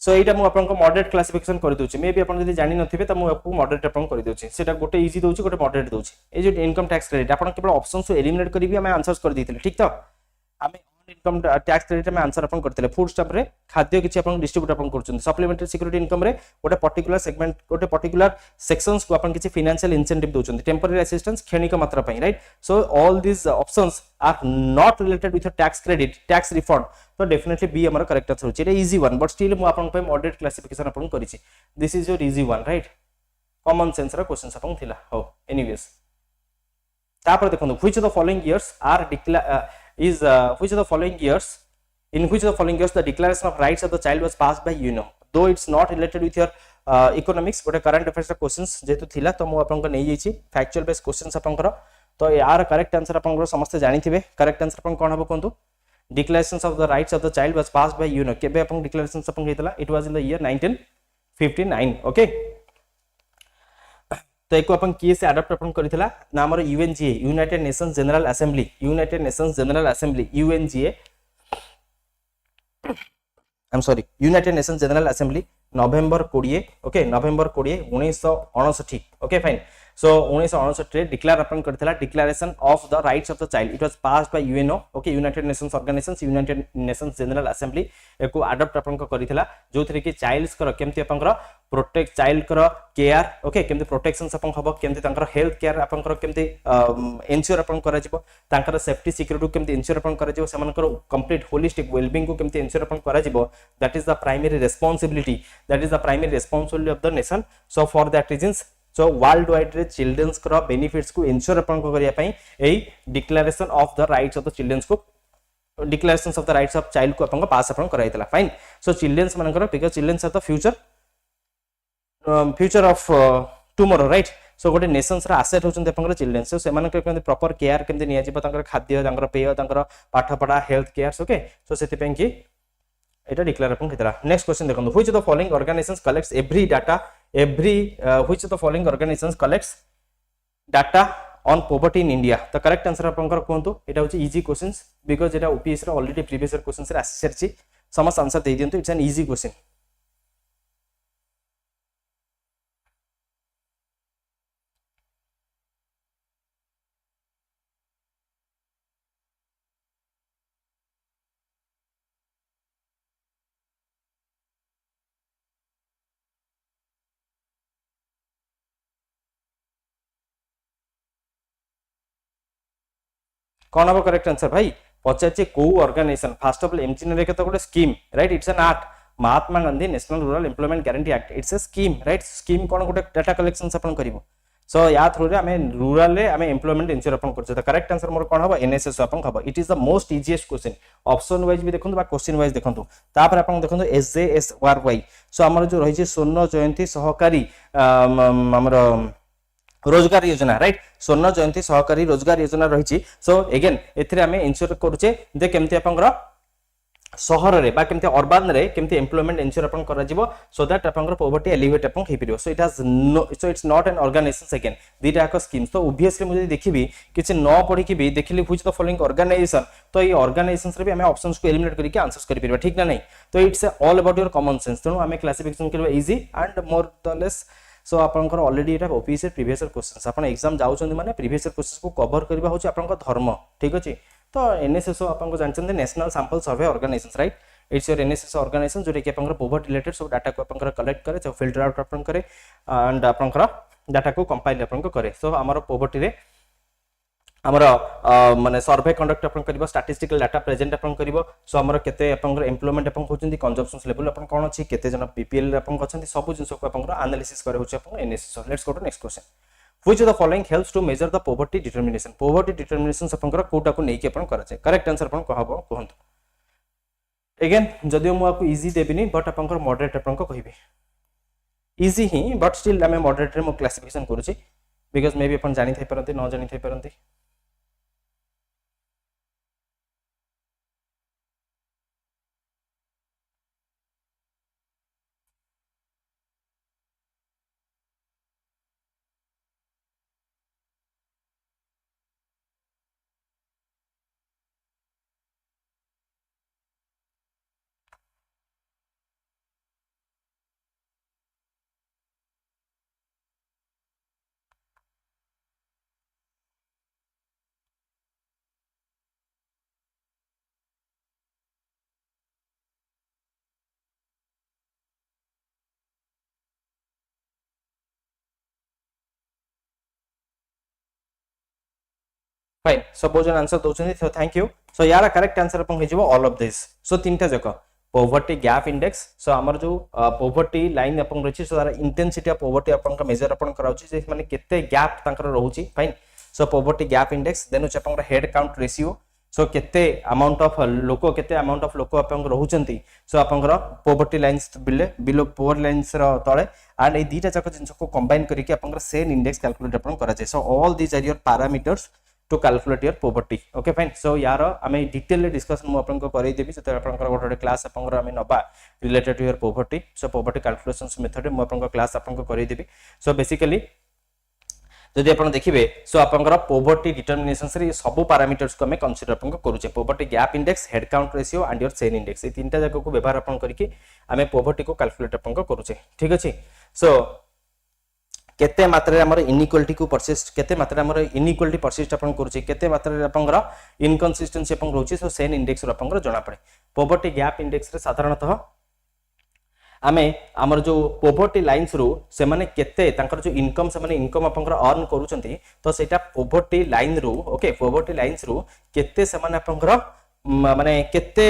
so एटा मु आपन को मॉडरेट क्लासिफिकेशन कर दोची मे बी आपन जदी जानि नथिबे त मु आपको मॉडरेट आपन कर दोची सेटा गोटे इजी दोची गोटे मॉडरेट दोची ए जो इनकम टैक्स क्रेडिट आपन केवल ऑप्शंस को एलिमिनेट करी भी हमें आंसर्स कर देथिले ठीक तो हमें इनकम टैक्स क्रेडिट में आंसर अपन करथिले फूड स्टैम्प रे खाद्य किछि अपन डिस्ट्रीब्यूट अपन करछन सप्लीमेंटरी सिक्योरिटी इनकम रे गोटे पर्टिकुलर सेगमेंट गोटे पर्टिकुलर सेक्शंस को अपन किछि फाइनेंशियल इंसेंटिव दोछन टेम्पररी असिस्टेंस क्षणिक मात्रा पई right so all this options are not related with tax credit tax refund तो डेफिनेटली बी हमर करेक्ट आंसर होछि एटा इजी वन बट स्टिल मु अपन पे मॉडरेट क्लासिफिकेशन अपन करिछि this is your easy one right common sense रा क्वेश्चंस अपन थिला हो एनीवेज तापर देखंतु which of the following years are which of the following years in which of the following years the declaration of rights of the child was passed by UNO though it's not related with your economics but current affairs questions जेतु थिला तो मु आपन को नै जाईछि factual based questions आपन को तो यार करेक्ट आंसर आपन को समस्त जानि थिबे करेक्ट आंसर आपन कोन हबो कोंतु declarations of the rights of the child was passed by UNO केबे आपन declarations आपन हेतला it was in the year 1959 okay तो एको अपन किए से अडॉप्ट अपन करितला ना हमर UNGA United Nations General Assembly UNGA I am sorry United Nations General Assembly November 20 okay November 20 1959 okay fine so 1959 रे डिक्लेयर अपन करथिला declaration of the rights of the child it was passed by UNO okay United Nations organisations United Nations General Assembly एको adopt अपन को करिथिला जोथरे कि child's कर केमति अपन कर प्रोटेक्ट चाइल्ड कर केयर ओके केमति प्रोटेक्शंस अपन हबो केमति तांकर हेल्थ केयर अपन कर केमति एन्श्योर अपन करा जिवो तांकर सेफ्टी सिक्योरिटी केमति एन्श्योर अपन करा जिवो सेमानकर कंप्लीट होलिस्टिक वेलबीइंग को केमति एन्श्योर अपन करा जिवो that is the primary responsibility of the nation so for that reasons so world wide रे चिल्ड्रंस को बेनिफिट्स को एन्श्योर अपन को करिया पई एई declaration of the rights of the childrens को declarations of the rights of child को अपन को पास अपन कराइतला फाइन सो चिल्ड्रंस मानकर because childrens are the future of tomorrow right so गोटे नेशंस रा एसेट होचन अपन चिल्ड्रंस सो सेमान के प्रॉपर केयर केमते निया जिवो तांकर खाद्य तांकर पेय तांकर पाठ पढ़ा हेल्थ केयर ओके सो सेति पें कि एटा डिक्लेयर अपन कितरा नेक्स्ट क्वेश्चन देखंतु which of the following organisations collects every data which of the following organizations collects data on poverty in India the correct answer आपनकर कोंतु एटा होची इजी क्वेश्चंस बिकॉज़ एटा OPS रे ऑलरेडी प्रीवियस ईयर क्वेश्चंस रे आसी सरची समस्त आंसर दे दियंतु इट्स एन इजी क्वेश्चन कौन हम करेक्ट आंसर भाई पचाचे को organisation first of all MG रे केतो गोटे scheme right it's an art Mahatma Gandhi national rural employment guarantee act it's a scheme right scheme कोन गोटे डाटा कलेक्शंस अपन करिवो सो या थ्रू रे हमें रूरल रे हमें एम्प्लॉयमेंट इंश्योर अपन करछ त करेक्ट आंसर मोर कोन हबो एनएसएस अपन हबो it is the most easiest question option wise भी देखंतु बा क्वेश्चन वाइज देखंतु तापर अपन देखंतु एसजेएसआरवाई सो हमर जो रही छै स्वर्ण जयंती सहकारी हमर रोजगार योजना राइट स्वर्ण जयंती सहकारी रोजगार योजना रही सो एगेन एथिरे हमें इंश्योर करूचे जे केमति आपनकर शहर रे बा केमति अर्बन रे केमति एम्प्लॉयमेंट इंश्योर अपन करा जिवो सो दैट आपनकर पॉवर्टी एलिवेट अपन हे परियो so it has no so it's not an organisation second दीटा का स्कीम्स तो ऑब्वियसली मुझे देखिबी किछि न पढी कि भी देखिली व्हिच द फॉलोइंग ऑर्गेनाइजेशन तो ये ऑर्गेनाइजेशंस रे भी हमें ऑप्शंस को एलिमिनेट करके आंसर्स करि परबा ठीक ना नहीं तो it's all about your common sense तो हमें क्लासिफिकेशन करबा easy and more the less so आपनकर ऑलरेडी एटा ओपीएससी प्रीवियस ईयर क्वेश्चंस आपण एग्जाम जाउछन माने प्रीवियस ईयर क्वेश्चंस को कवर करबा होची आपनकर धर्म ठीक अछि तो एनएसएस आपनको जानछन national sample survey organisations right it's your NSS organisation जो कि आपनकर पोवर्टी रिलेटेड सब डाटा को आपनकर कलेक्ट करे फिल्टर आउट आपन करे एंड आपनकर डाटा को कंपाइल आपन करे सो हमर पोवर्टी रे हमर माने सर्वे कंडक्ट अपन करबो स्टैटिस्टिकल डाटा प्रेजेंट अपन करबो सो हमर केते अपन एम्प्लॉयमेंट अपन होचंदी कंजम्पशंस लेवल अपन कोन अछि केते जन बीपीएल अपन अछंती सब जिंस को अपन एनालिसिस करे होछ अपन NSS let's go to next question which of the following helps to measure the poverty determination अपन कोटा को नै के अपन करछे करेक्ट आंसर अपन कहबो कहंतु अगेन जदियो मु आपको इजी देबिनी बट अपन मॉडरेट अपन को कहिबे इजी ही बट स्टिल हमें मॉडरेट रे मु क्लासिफिकेशन करूची बिकॉज़ मे बी अपन जानि थै परंती न जानि थै परंती फाइन सो बहुत जन आंसर दोचंदी सो थैंक यू सो यार करेक्ट आंसर अपन हे जिवो ऑल ऑफ दिस सो तीनटा जक पोवर्टी गैप इंडेक्स सो हमर जो पोवर्टी लाइन अपन रछि सो तार इंटेंसिटी ऑफ पोवर्टी अपन का मेजर अपन कराउछि जे माने केते गैप तांकर रहउछि fine so poverty gap index then च अपन हेड काउंट रेशियो सो केते अमाउंट ऑफ लोको केते अमाउंट ऑफ लोको अपन रहउचंती सो अपन poverty lines below poverty lines रो तळे एंड ए दीटा जक जिंस को कंबाइन करिके अपन सेन इंडेक्स कैलकुलेट अपन करा जाय so all these are your parameters to calculate your poverty okay fine so यार आमे डिटेल डिस्कशन मु आपन को करै देबी जते आपन गोटे क्लास आपन आमे नबा related to your poverty so poverty calculations method मु आपन क्लास आपन को करै देबी सो बेसिकली जदि आपण देखिबे सो आपनकर पोवर्टी डिटरमिनेशंस रे सब पैरामीटर्स को हमें कंसीडर अपन को करूचे poverty gap index head count ratio and your Sen index ए तीनटा जगह को व्यवहार अपन करके हमें पोवर्टी को कैलकुलेट अपन को करूचे ठीक अछि सो केते मात्रा हमर इनइक्वालिटी को परसिस्ट केते मात्रा हमर इनइक्वालिटी परसिस्ट अपन करूचे केते मात्रा आपनकर इनकंसिस्टेंसी अपन रहउची सो सेन इंडेक्स रो आपनकर जणा पड़े पोवर्टी गैप इंडेक्स रे साधारणतः आमे हमर जो पोवर्टी लाइन्स रो से माने केते तांकर जो इनकम से माने इनकम आपनकर अर्न करूचंती तो सेटा पोवर्टी लाइन रो ओके पोवर्टी लाइन्स रो केते से माने आपनकर माने केते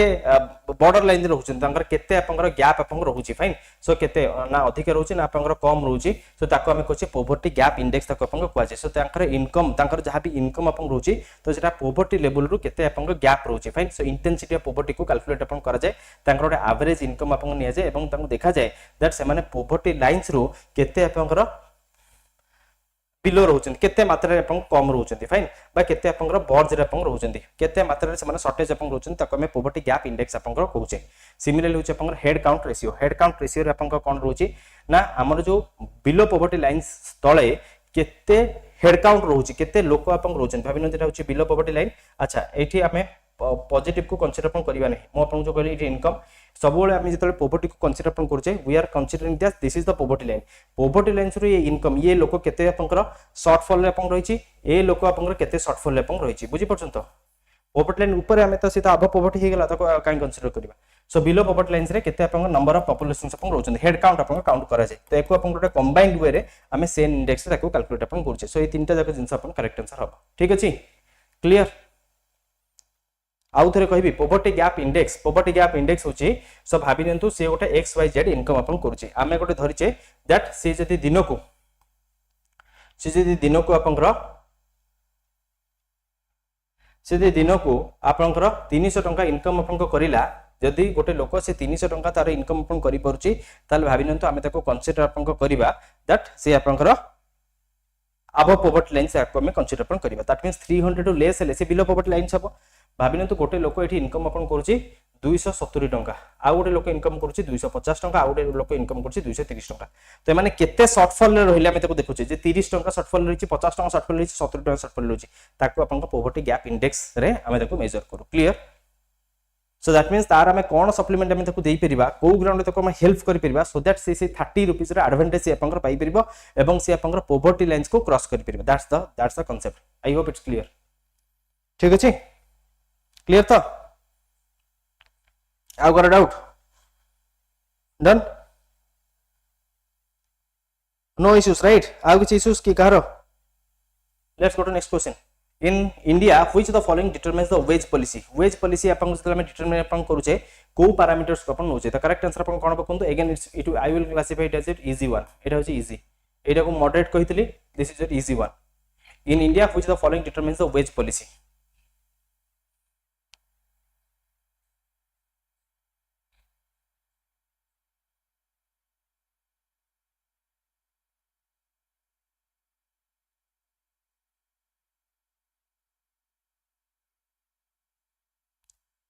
बॉर्डर लाइन रहउचंती तांकर केते आपनकर गैप आपनकर रहउची फाइन सो केते ना अधिक रहउची ना आपनकर कम रहउची सो ताको हमें कहचे पोवर्टी गैप इंडेक्स ताको आपनकर कहचे सो तांकर इनकम तांकर जहां भी इनकम आपन रहउची तो सेटा पोवर्टी लेवल रो केते आपनकर गैप रहउची fine so intensity of poverty को कैलकुलेट आपन करा जाय तांकर एवरेज इनकम आपन निया जाय एवं तांको देखा जाय दैट से माने पोवर्टी लाइन्स रो केते आपनकर बिलो रहउचंती केते मात्रा रे अपन कम रहउचंती फाइन बा केते आपनकर बर्ज रे अपन रहउचंती केते मात्रा रे से माने शॉर्टेज अपन रहउचंती ताको हमें पोवर्टी गैप इंडेक्स आपनकर कहउचे सिमिलरली होचे आपनकर हेड काउंट रेशियो रे आपनकर कोन रहउची ना हमर जो बिलो पोवर्टी लाइन्स तळे केते हेड काउंट रहउची केते लोक आपन रहउचंती भाबिनो जेटा होची बिलो पोवर्टी लाइन अच्छा एठी हमें पॉजिटिव को कंसीडर अपन करबा नै मो आपन जो कहली इट इनकम सबोले आमी जेतले पोवर्टी को कंसीडर अपन करछे we are considering that this is the poverty line रो ये इनकम ये लोक केते आपनकर शॉर्टफॉल रे अपन रहिची ए लोक आपनकर केते शॉर्टफॉल रे अपन रहिची बुझी परछन तो पोवर्टी लाइन ऊपर आमे त सीधा अब पोवर्टी हे गेला त काई कंसीडर करबा सो बिलो पोवर्टी लाइन्स रे केते आपन नंबर ऑफ पॉपुलेशन अपन रहउचन हेड काउंट अपन काउंट करा जाय तो एको अपन गोटे कंबाइंड वे रे आमे सेन इंडेक्स रे ताको कैलकुलेट अपन करछे सो ए तीनटा जक जिंस अपन करेक्ट आंसर हो ठीक अछि क्लियर आउ थरे कहबी पोवर्टी गैप इंडेक्स होची सो भाबी नंतु से गोटे एक्स वाई जेड इनकम अपन करूची आमे गोटे धरिचे दैट से जति दिनको आपनकर से दिनको आपनकर 300 टंका इनकम अपन को करिला जदि गोटे लोक से 300 टंका तार इनकम अपन करि परुची ताल भाबी नंतु आमे ताको कंसीडर अपन को करिबा दैट से आपनकर अबव पोवर्टी लाइन से आपको हमें कंसीडर अपन करिबा दैट मींस 300 टू लेस ले से बिलो पोवर्टी लाइन छबो भाबिन तो गोटे लोक एठी इनकम अपन करूची 270 टंका आ गोटे लोक इनकम करूची 250 टंका आ गोटे लोक इनकम करूची 230 टंका तो माने केते शॉर्टफॉल रे रहिला में ताको देखुची जे 30 टंका शॉर्टफॉल रहिची 50 टंका शॉर्टफॉल रहिची 70 टंका शॉर्टफॉल रहिची ताको अपन को पोवर्टी गैप इंडेक्स रे हमें ताको मेजर करू क्लियर सो दैट मींस तार हमें कोन सप्लीमेंट हमें ताको देई परिबा को ग्राउंड ताको हम हेल्प करि परिबा सो दैट से 30 रुपीस रे एडवांटेज से अपन पाई परिबो एवं से अपन पोवर्टी लाइन्स को क्रॉस करि परिबा that's the concept I hope it's clear ठीक अछि क्लियर तो आउ got doubt done no issues right आउ किछ इश्यूज की कहारो let's go to next question in India which the following determines the wage policy अपन जतले में डिटरमाइन अपन करूचे को पैरामीटर्स को अपन नोचे त करेक्ट आंसर अपन कोन बकंतु again it I will classify it as it easy one एटा होची इजी एटा को मॉडरेट कहितली this is it easy one in India which the following determines the wage policy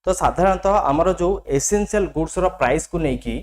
तो साधारणतः आमर जो एसेंशियल गुड्स रो प्राइस को नेकी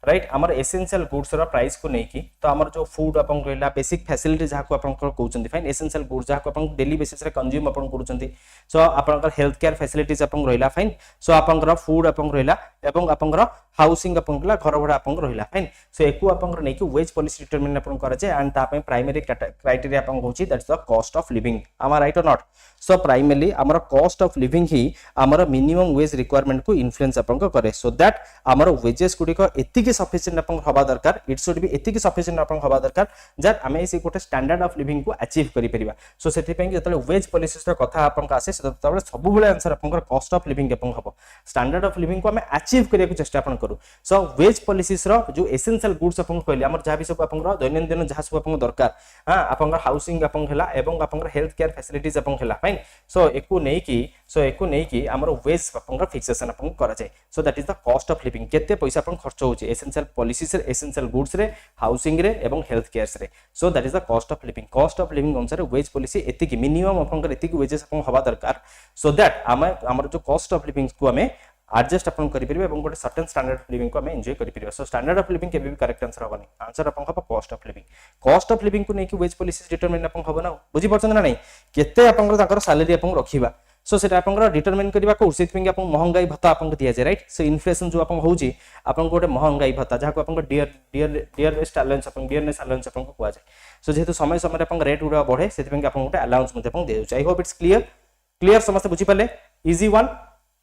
राइट आमर एसेंशियल गुड्स रो प्राइस को नेकी तो आमर जो फूड अपन रहला बेसिक फैसिलिटी जहा को अपन कहउचंती फाइन एसेंशियल गुड्स जहा को अपन डेली बेसिस रे कंज्यूम अपन करूचंती सो अपन हेल्थ केयर फैसिलिटीज अपन रहला फाइन सो अपन फूड अपन रहला एवं अपन हाउसिंग अपन रहला घर भड़ा अपन रहला फाइन सो एको अपन नेकी वेज पॉलिसी डिटरमिन अपन करा जे एंड ता पे प्राइमरी क्राइटेरिया अपन कहउची that's the cost of living आम राइट और नॉट सो प्राइमरली आमर कॉस्ट ऑफ लिविंग ही आमर मिनिमम वेज रिक्वायरमेंट को इन्फ्लुएंस अपन करे सो दैट आमर वेजेस गुडी को एतिक एतिकी सफिशिएंट अपन हवा दरकार इट शुड बी एतिकी सफिशिएंट अपन हवा दरकार दैट आमे से गोटे स्टैंडर्ड ऑफ लिविंग को अचीव करि परिबा सो सेति पे जतले वेज पॉलिसीज रो कथा अपन का आसे तबले सब बेले आंसर अपन कॉस्ट ऑफ लिविंग अपन हबो स्टैंडर्ड ऑफ लिविंग को आमे अचीव करिया को चेष्टा अपन करू सो वेज पॉलिसीज रो जो एसेंशियल गुड्स अपन कहले हमर जहा भी सब अपन दैनंदिन जहा सब अपन दरकार हां अपन हाउसिंग अपन हला एवं अपन हेल्थ केयर फैसिलिटीज अपन हला फाइन सो एको नै कि हमर वेज अपन फिक्सेशन अपन करा जाय सो that is the cost of living केते पैसा अपन खर्च होची एसेंशियल पॉलिसीज रे एसेंशियल गुड्स रे हाउसिंग रे एवं हेल्थ केयर रे सो that is the cost of living अनुसार वेज पॉलिसी एतिकी मिनिमम अपन एतिकी वेजेस अपन हवा दरकार सो दैट हमर जो कॉस्ट ऑफ लिविंग को हमें एडजस्ट अपन करि परिबे एवं गोटे सर्टेन स्टैंडर्ड ऑफ लिविंग को हमें एंजॉय करि परिबे सो स्टैंडर्ड ऑफ लिविंग के भी करेक्ट आंसर होबनी आंसर अपन हबो कॉस्ट ऑफ लिविंग को नै कि वेज पॉलिसी डिटरमाइन अपन हबो ना बुझी परछन ना नै केते अपन ताकर सैलरी अपन रखिबा सो सेटा अपन डिटरमाइन करबा को उचित पिंग अपन महंगाई भत्ता अपन दिया जाय राइट सो इन्फ्लेशन जो अपन होउची अपन गोटे महंगाई भत्ता जहा को अपन डियरनेस अलाउंस अपन को कुआ जाय सो जेहेतु समय समय अपन रेट उडा बढ़े सेति पिंग अपन गोटे अलाउंस मते अपन दे जाय आई होप इट्स क्लियर समस्त बुझी पाले easy one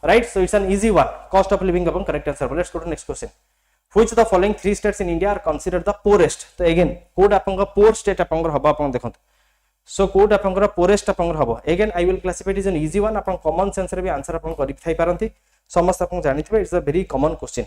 right so it's an easy one cost of living upon correct answer let's go to next question which of the following three states in India are considered the poorest so again code apangar poor state apangar haba apan dekhant so code apangar poorest apangar haba again I will classify it as an easy one apan common sense re bi answer apan kari thai paranti समस्त apan jani thibe it's a very common question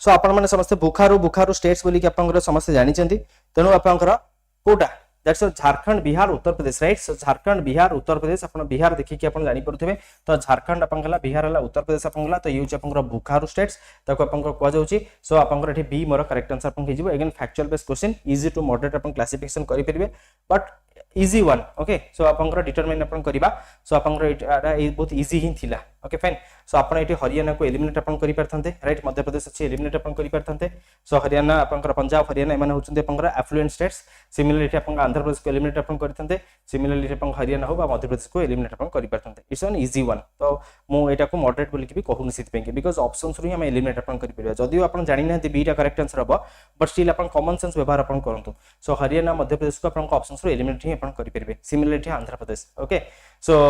so apan mane समस्त बुखारू states बोली कि apangar समस्त जानि चंती तेनु apangar कोटा that's Jharkhand Bihar Uttar Pradesh right so Jharkhand Bihar Uttar Pradesh अपन बिहार देखि कि अपन जानि परथबे तो झारखंड अपन हला बिहार हला उत्तर प्रदेश अपन हला तो ये होची अपन बुखारू स्टेट्स ताको अपन को जाउची सो अपन एठी बी मोर करेक्ट आंसर अपन हे जिवो again factual based question easy to moderate अपन क्लासिफिकेशन करि परिबे but easy one okay so अपन डिटरमाइन अपन करबा सो अपन एटा बहुत इजी ही थिला ओके फाइन सो अपन एठी हरियाणा को एलिमिनेट अपन करि परथांते राइट मध्य प्रदेश अछि एलिमिनेट अपन करि परथांते सो हरियाणा अपन पंजाब हरियाणा एमाने होचंते अपन एफ्लुएंट स्टेट्स सिमिलरली अपन आंध्र प्रदेश को एलिमिनेट अपन करथांते सिमिलरली अपन हरियाणा हो बा मध्य प्रदेश को एलिमिनेट अपन करि परथांते इट्स एन इजी वन तो मो एटा को मॉडरेट बोली कि भी कहूनी सित पेंगे बिकॉज़ ऑप्शंस रु हम एलिमिनेट अपन करि परिबा जदियो अपन जानि ना बीटा करेक्ट आंसर हबो but still upon common sense व्यवहार अपन करंतु सो हरियाणा मध्य प्रदेश को अपन ऑप्शंस रु एलिमिनेट ही अपन करि परिबे similarly Andhra Pradesh okay so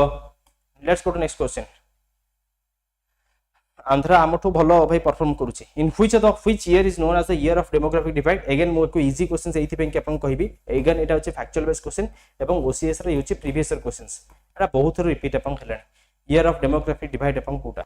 let's go to next question Andhra आमठू भलो भाई परफॉर्म करूची in which year is known as the year of demographic divide again मो को इजी क्वेश्चंस एथि पे कि अपन कहबी अगेन एटा होची फैक्चुअल बेस्ड क्वेश्चन एवं ओसीएस रे होची प्रीवियस ईयर क्वेश्चंस एटा बहुत थोर रिपीट अपन खेलानी ईयर ऑफ डेमोग्राफिक डिवाइड अपन कोटा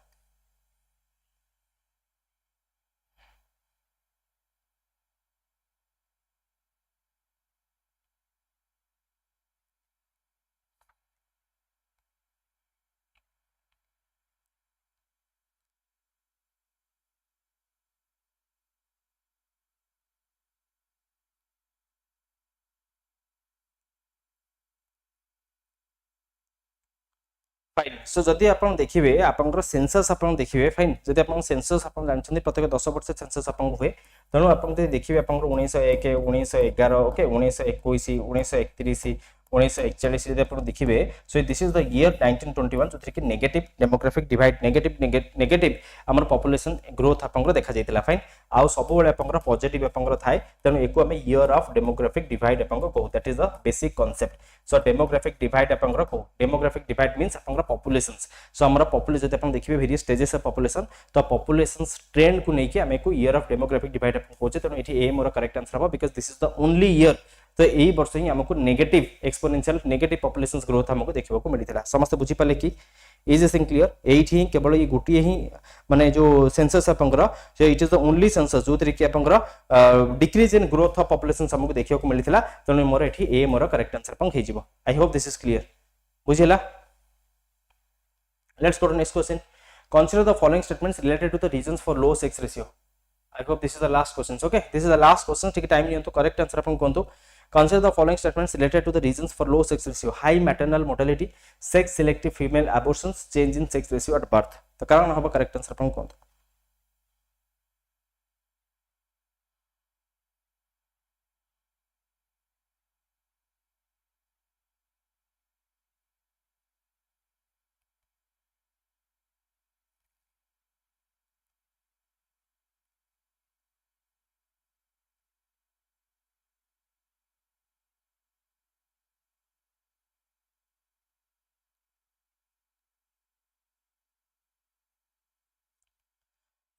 फाइन सो जदि आपण देखिबे आपनकर सेंसस आपण देखिबे फाइन जदि आपण सेंसस आपण जानछन्ती प्रत्येक 10 वर्ष सेंसस आपण हुए तनो आपण देखिबे आपनकर 1901 1911 ओके 1921 1931 1941 जदि आपण देखिबे so this is the year 1921 जो कि नेगेटिव डेमोग्राफिक डिवाइड नेगेटिव हमर पॉपुलेशन ग्रोथ आपनकर देखा जायतिला फाइन आउ सब बेले आपनकर पॉजिटिव आपनकर थाए तनो एको हम ईयर ऑफ डेमोग्राफिक डिवाइड आपनकर कहू that is the basic concept so demographic divide आपनकर कहू डेमोग्राफिक डिवाइड मींस आपनकर पॉपुलेशंस सो हमर पॉपुलेशन जदि आपण देखिबे वेरियस स्टेजेस ऑफ पॉपुलेशन तो पॉपुलेशंस ट्रेंड को नेकी हमें को ईयर ऑफ डेमोग्राफिक डिवाइड आपन कहू तनो एठी ए मोर करेक्ट आंसर हो because this is the only year तो यही वर्ष ही हमको negative exponential negative populations growth हमको देखिबा को मिलिथिला समस्त बुझी पाले कि इज ए क्लियर एठी केवल ये गुटी ही माने जो सेंसस आपनकर सो it is the only census जो तरी कि आपनकर decrease in growth of populations हमको देखिबा को मिलिथिला तनो मोर एठी ए मोर करेक्ट आंसर पन हे जिवो I hope this is clear बुझिला let's go to next question consider the following statements related to the reasons for low sex ratio I hope this is the last questions okay this is the last question ठीक time नियंतो correct answer अपन कोंतो consider the following statements related to the reasons for low sex ratio high maternal mortality sex selective female abortions change in sex ratio at birth तो कारण होबा correct answer अपन कोंतो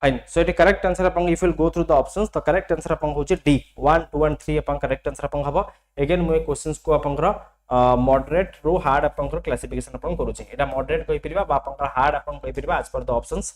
fine so it correct answer अपन if will go through the options तो correct answer अपन होचे D 1 2 and 3 अपन करेक्ट आंसर अपन हबो अगेन मु क्वेश्चंस को अपन मॉडरेट रो हार्ड अपन क्लासिफिकेशन अपन करूची एटा मॉडरेट कहि परिबा बा अपन हार्ड अपन कहि परिबा as per the options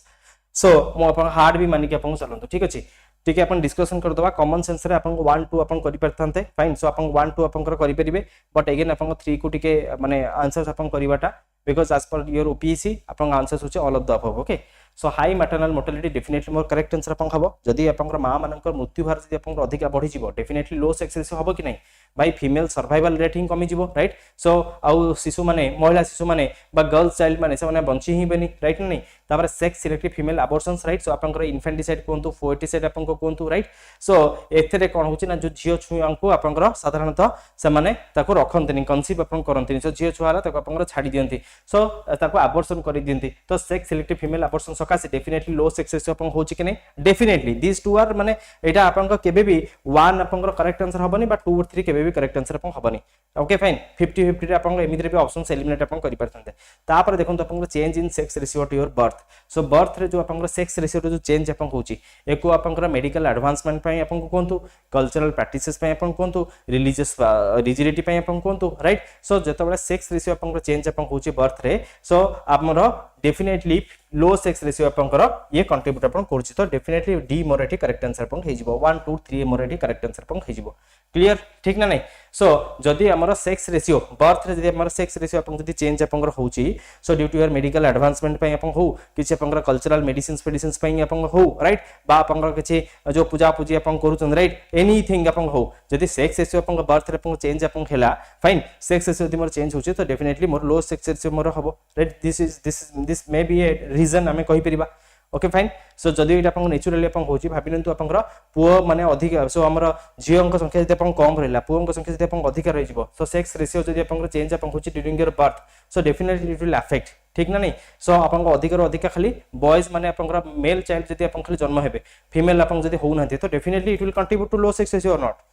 so मु अपन हार्ड भी मानि के अपन चलंतो ठीक अछि ठीक है अपन डिस्कशन कर दबा कॉमन सेंस रे अपन 1 2 अपन करि परथांते फाइन सो अपन 1 2 अपन करि परिबे बट अगेन अपन 3 को टिके माने आंसर्स अपन करिवाटा because as per your OPSC अपन आंसर्स होचे all of the above okay so high maternal mortality definitely मोर करेक्ट आंसर अपन हबो जदी अपन मां मानकर मृत्यु भार जदी अपन अधिक बढ़ी जिवो डेफिनेटली लो सेक्स रेशियो हबो कि नहीं बाय फीमेल सर्वाइवल रेट ही कमी जिवो राइट सो आउ शिशु माने महिला शिशु माने बा गर्ल्स चाइल्ड माने से माने बंची ही बेनी राइट नहीं तापर sex selective female abortions right so अपन इन्फेंटिसाइड कोंतु फोर्टिसाइड अपन को कोंतु राइट सो एथरे कोन होची ना जो झियो छुआं को अपन साधारणतः से माने ताको रखंतनी कंसीव अपन करंतनी सो झियो छुआला ताको अपन छाडी दियंती सो ताको अबॉर्शन करि दियंती तो सेक्स सिलेक्टिव फीमेल अबॉर्शन सकासे डेफिनेटली लो सेक्स रेशियो अपन होची कि नहीं डेफिनेटली दिस टू आर माने एटा अपन को केबे भी 1 अपन करेक्ट आंसर हबनी बट 2 और 3 केबे भी करेक्ट आंसर अपन हबनी ओके फाइन 50 50 रे अपन एमिति रे भी ऑप्शंस एलिमिनेट अपन करि परथंते तापर देखन तो अपन change in sex ratio to your birth so birth रे जो अपन सेक्स रेशियो जो चेंज अपन होची एको अपन मेडिकल एडवांसमेंट पई अपन को कोंतु कल्चरल प्रैक्टिसेस पई अपन कोंतु रिलीजियस रिजिडिटी पई अपन कोंतु राइट सो जतबे सेक्स रेशियो अपन चेंज अपन होची बर्थ रे सो हमरो डेफिनेटली लो सेक्स रेशियो अपन ये कंट्रीब्यूट अपन करछि तो डेफिनेटली डी मोर एठी करेक्ट आंसर अपन हे जिवो 1 2 3 मोर एठी करेक्ट आंसर अपन हे जिवो क्लियर ठीक ना नहीं सो जदी हमर सेक्स रेशियो बर्थ रे जदी हमर सेक्स रेशियो अपन जदी चेंज अपन होची so due to your medical advancement पई अपन हो किछि अपन कल्चरल मेडिसिन्स पई अपन हो राइट बा अपन किछि जो पूजा पूजी अपन करूछन राइट एनीथिंग अपन हो जदी सेक्स रेशियो अपन बर्थ रे अपन चेंज अपन हेला फाइन सेक्स रेशियो जदी मोर चेंज होची तो डेफिनेटली मोर लो सेक्स रेशियो मोर हबो right this may be a reason हमें कहि परिबा ओके फाइन सो जदी एटा अपन नेचुरली अपन होची भाबिनंतु अपन पुओ माने अधिक सो हमर झियोंक संख्या जदी अपन कम रहला पुओंक संख्या जदी अपन अधिक रहि जिवो सो सेक्स रेशियो जदी अपन चेंज अपन होची during your birth so definitely it will affect ठीक ना नहीं सो अपन अधिक रो अधिक खाली बॉयज माने अपन मेल चाइल्ड जदी अपन खाली जन्म हेबे फीमेल अपन जदी हो नाथि तो definitely it will contribute to low sex ratio or not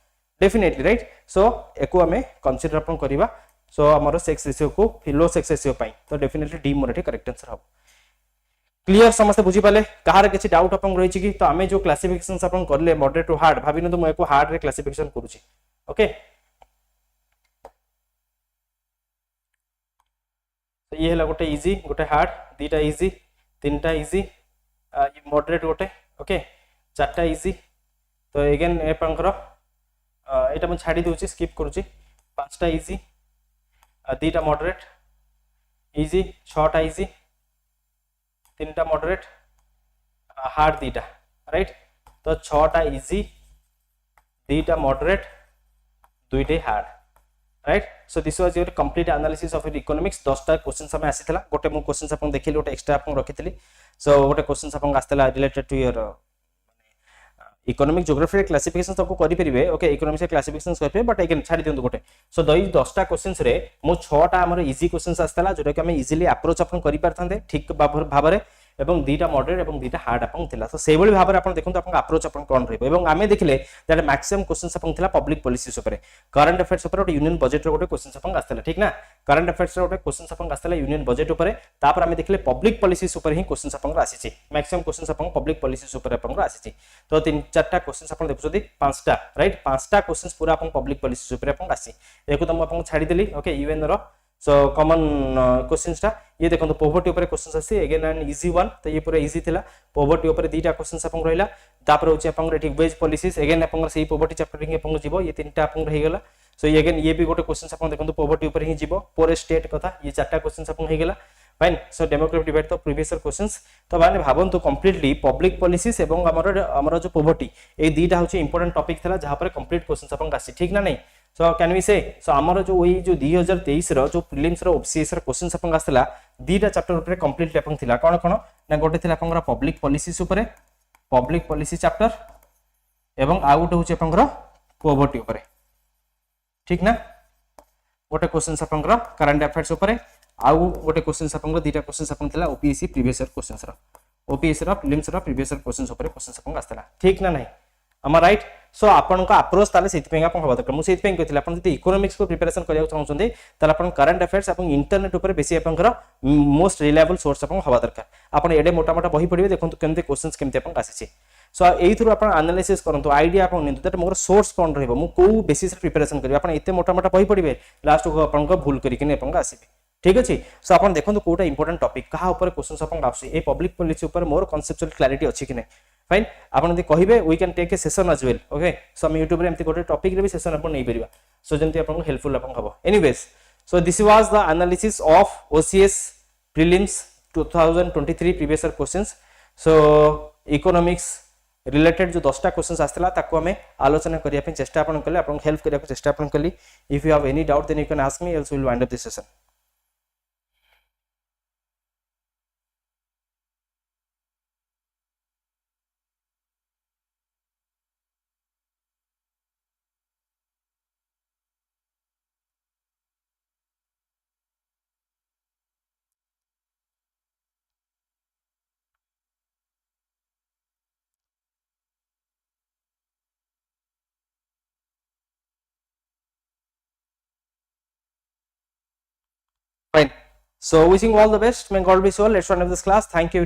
definitely right so एको हमें कंसीडर अपन करिवा सो हमर सेक्स रेशियो को लो सेक्स रेशियो पई तो डेफिनेटली डी मोर एठी करेक्ट आंसर हो क्लियर समस्त बुझी पाले कहार किछि डाउट अपन रहि छि कि तो हमें जो क्लासिफिकेशंस अपन करले मॉडरेट टू हार्ड भाबिन तो म एको हार्ड रे क्लासिफिकेशन करूछि ओके तो ये हला गोटे इजी गोटे हार्ड दीटा इजी तीनटा इजी मॉडरेट गोटे ओके चारटा इजी तो अगेन ए पंकर एटा म छाडी दोछि स्किप करूछि पांचटा इजी दीटा मॉडरेट इजी छटा इजी तीनटा मॉडरेट हार्ड दीटा राइट तो छटा इजी दीटा मॉडरेट दुईटे hard right so this was your complete analysis of economics 10टा क्वेश्चंस हमें आसीथिला गोटे मु क्वेश्चंस अपन देखिली गोटे एक्स्ट्रा अपन रखिथिली सो गोटे क्वेश्चंस अपन आस्तला related to your economic geography classification सबको करि परिबे ओके इकोनॉमिक्स क्लासिफिकेशन करबे बट अगेन छाडी दियंतु गोटे सो दई 10टा क्वेश्चंस रे मो 6टा हमर इजी क्वेश्चंस आस्तला जोटा कि हम इजीली अप्रोच अपन करि परथांते ठीक भाबरे एवं दीटा मॉडरेट एवं दीटा हार्ड अपन थिला सो सेइ भली भाबरे अपन देखंतु अपन अप्रोच अपन कोन रहबो एवं आमे देखले दैट मैक्सिमम क्वेश्चंस अपन थिला पब्लिक पॉलिसीज ऊपर करंट अफेयर्स ऊपर और यूनियन बजट रे गोटे क्वेश्चंस अपन आस्तला ठीक ना करंट अफेयर्स रे गोटे क्वेश्चंस अपन आस्तला यूनियन बजट ऊपर तापर आमे देखले पब्लिक पॉलिसीज ऊपर ही क्वेश्चंस अपन आसी छि मैक्सिमम क्वेश्चंस अपन पब्लिक पॉलिसीज ऊपर अपन आसी छि तो तीन चारटा क्वेश्चंस अपन देखुछथि पांचटा राइट पांचटा क्वेश्चंस पूरा अपन पब्लिक पॉलिसीज ऊपर अपन आसी एको तम अपन छाडी देली ओके यूएन रो सो कॉमन क्वेश्चंस टा ये देखो तो पॉवर्टी ऊपर क्वेश्चंस आसी अगेन एन इजी वन तो ये पूरा इजी थिला पॉवर्टी ऊपर दीटा क्वेश्चंस अपन रहिला तापर होची अपन रेटी वेज पॉलिसीज अगेन अपन सेही पॉवर्टी चैप्टर ही अपन जीवो ये तीनटा अपन रहि गेला सो ये अगेन ये भी गोटे क्वेश्चंस अपन देखो तो पॉवर्टी ऊपर ही जीवो पोर स्टेट कथा ये चारटा क्वेश्चंस अपन हे गेला फाइन सो डेमोग्राफिक डिवाइड तो प्रीवियस क्वेश्चंस तो माने भाबन तो कंप्लीटली पब्लिक पॉलिसीज एवं हमर जो पॉवर्टी ए दीटा होची इंपोर्टेंट टॉपिक थिला जहां पर कंप्लीट क्वेश्चंस अपन आसी ठीक ना नहीं सो कैन वी से सो हमर जो वही जो 2023 रो जो प्रीलिम्स रो ओपीएससी रो क्वेश्चंस अपन आस्तला दीटा चैप्टर ऊपर कंप्लीटली अपन थिला कोन कोन ना गोटे थिला अपन पब्लिक पॉलिसीज ऊपर पब्लिक पॉलिसी चैप्टर एवं आ गोटे होची अपन पॉवर्टी ऊपर ठीक ना गोटे क्वेश्चंस अपन करंट अफेयर्स ऊपर आउ गोटे क्वेश्चंस अपन दीटा क्वेश्चंस अपन थिला ओपीएससी प्रीवियस ईयर क्वेश्चंस रो ओपीएससी रो प्रीलिम्स रो प्रीवियस ईयर क्वेश्चंस ऊपर क्वेश्चंस अपन आस्तला ठीक ना नहीं am I right? सो आपन का अप्रोच ताले सेति पेंगा अपन हवा दरकार मु सेति पें कहितले अपन जति इकोनॉमिक्स को प्रिपरेशन करिया चाहउछन्ते ताले अपन करंट अफेयर्स अपन इंटरनेट ऊपर बेसी आपनकर मोस्ट रिलायबल सोर्स अपन हवा दरकार अपन एडे मोटा मोटा बही पढिबे देखंतु केमते क्वेश्चंस केमते अपन आसीचे सो एई थ्रू अपन एनालिसिस करंतु आईडिया अपन निंतु दैट मोर सोर्स कोन रहबो मु को बेसिस प्रिपरेशन करियो अपन एते मोटा मोटा बही पढिबे लास्ट को अपन को भूल करी किने अपन आसीबे ठीक अछि सो अपन देखंतु कोटा इंपोर्टेंट टॉपिक कहा ऊपर क्वेश्चंस अपन आसी ए पब्लिक पॉलिसी ऊपर मोर कॉन्सेप्चुअल क्लैरिटी अछि कि नै फाइन आपण यदि कहिबे we can take a session as well okay so हम YouTube रे एमती गोटे टॉपिक रे भी सेशन अपन नै परिबा सो जेंति आपण हेल्पफुल अपन हबो anyways so this was the analysis of OCS prelims 2023 previous year questions so economics related जो 10टा क्वेश्चंस आस्तला ताको हमें आलोचना करिया पे चेष्टा आपण कले आपण हेल्प करिया चेष्टा आपण कली if you have any doubt then you can ask me else we will wind up this session fine so wishing you all the best may God bless you all let's run up this class thank you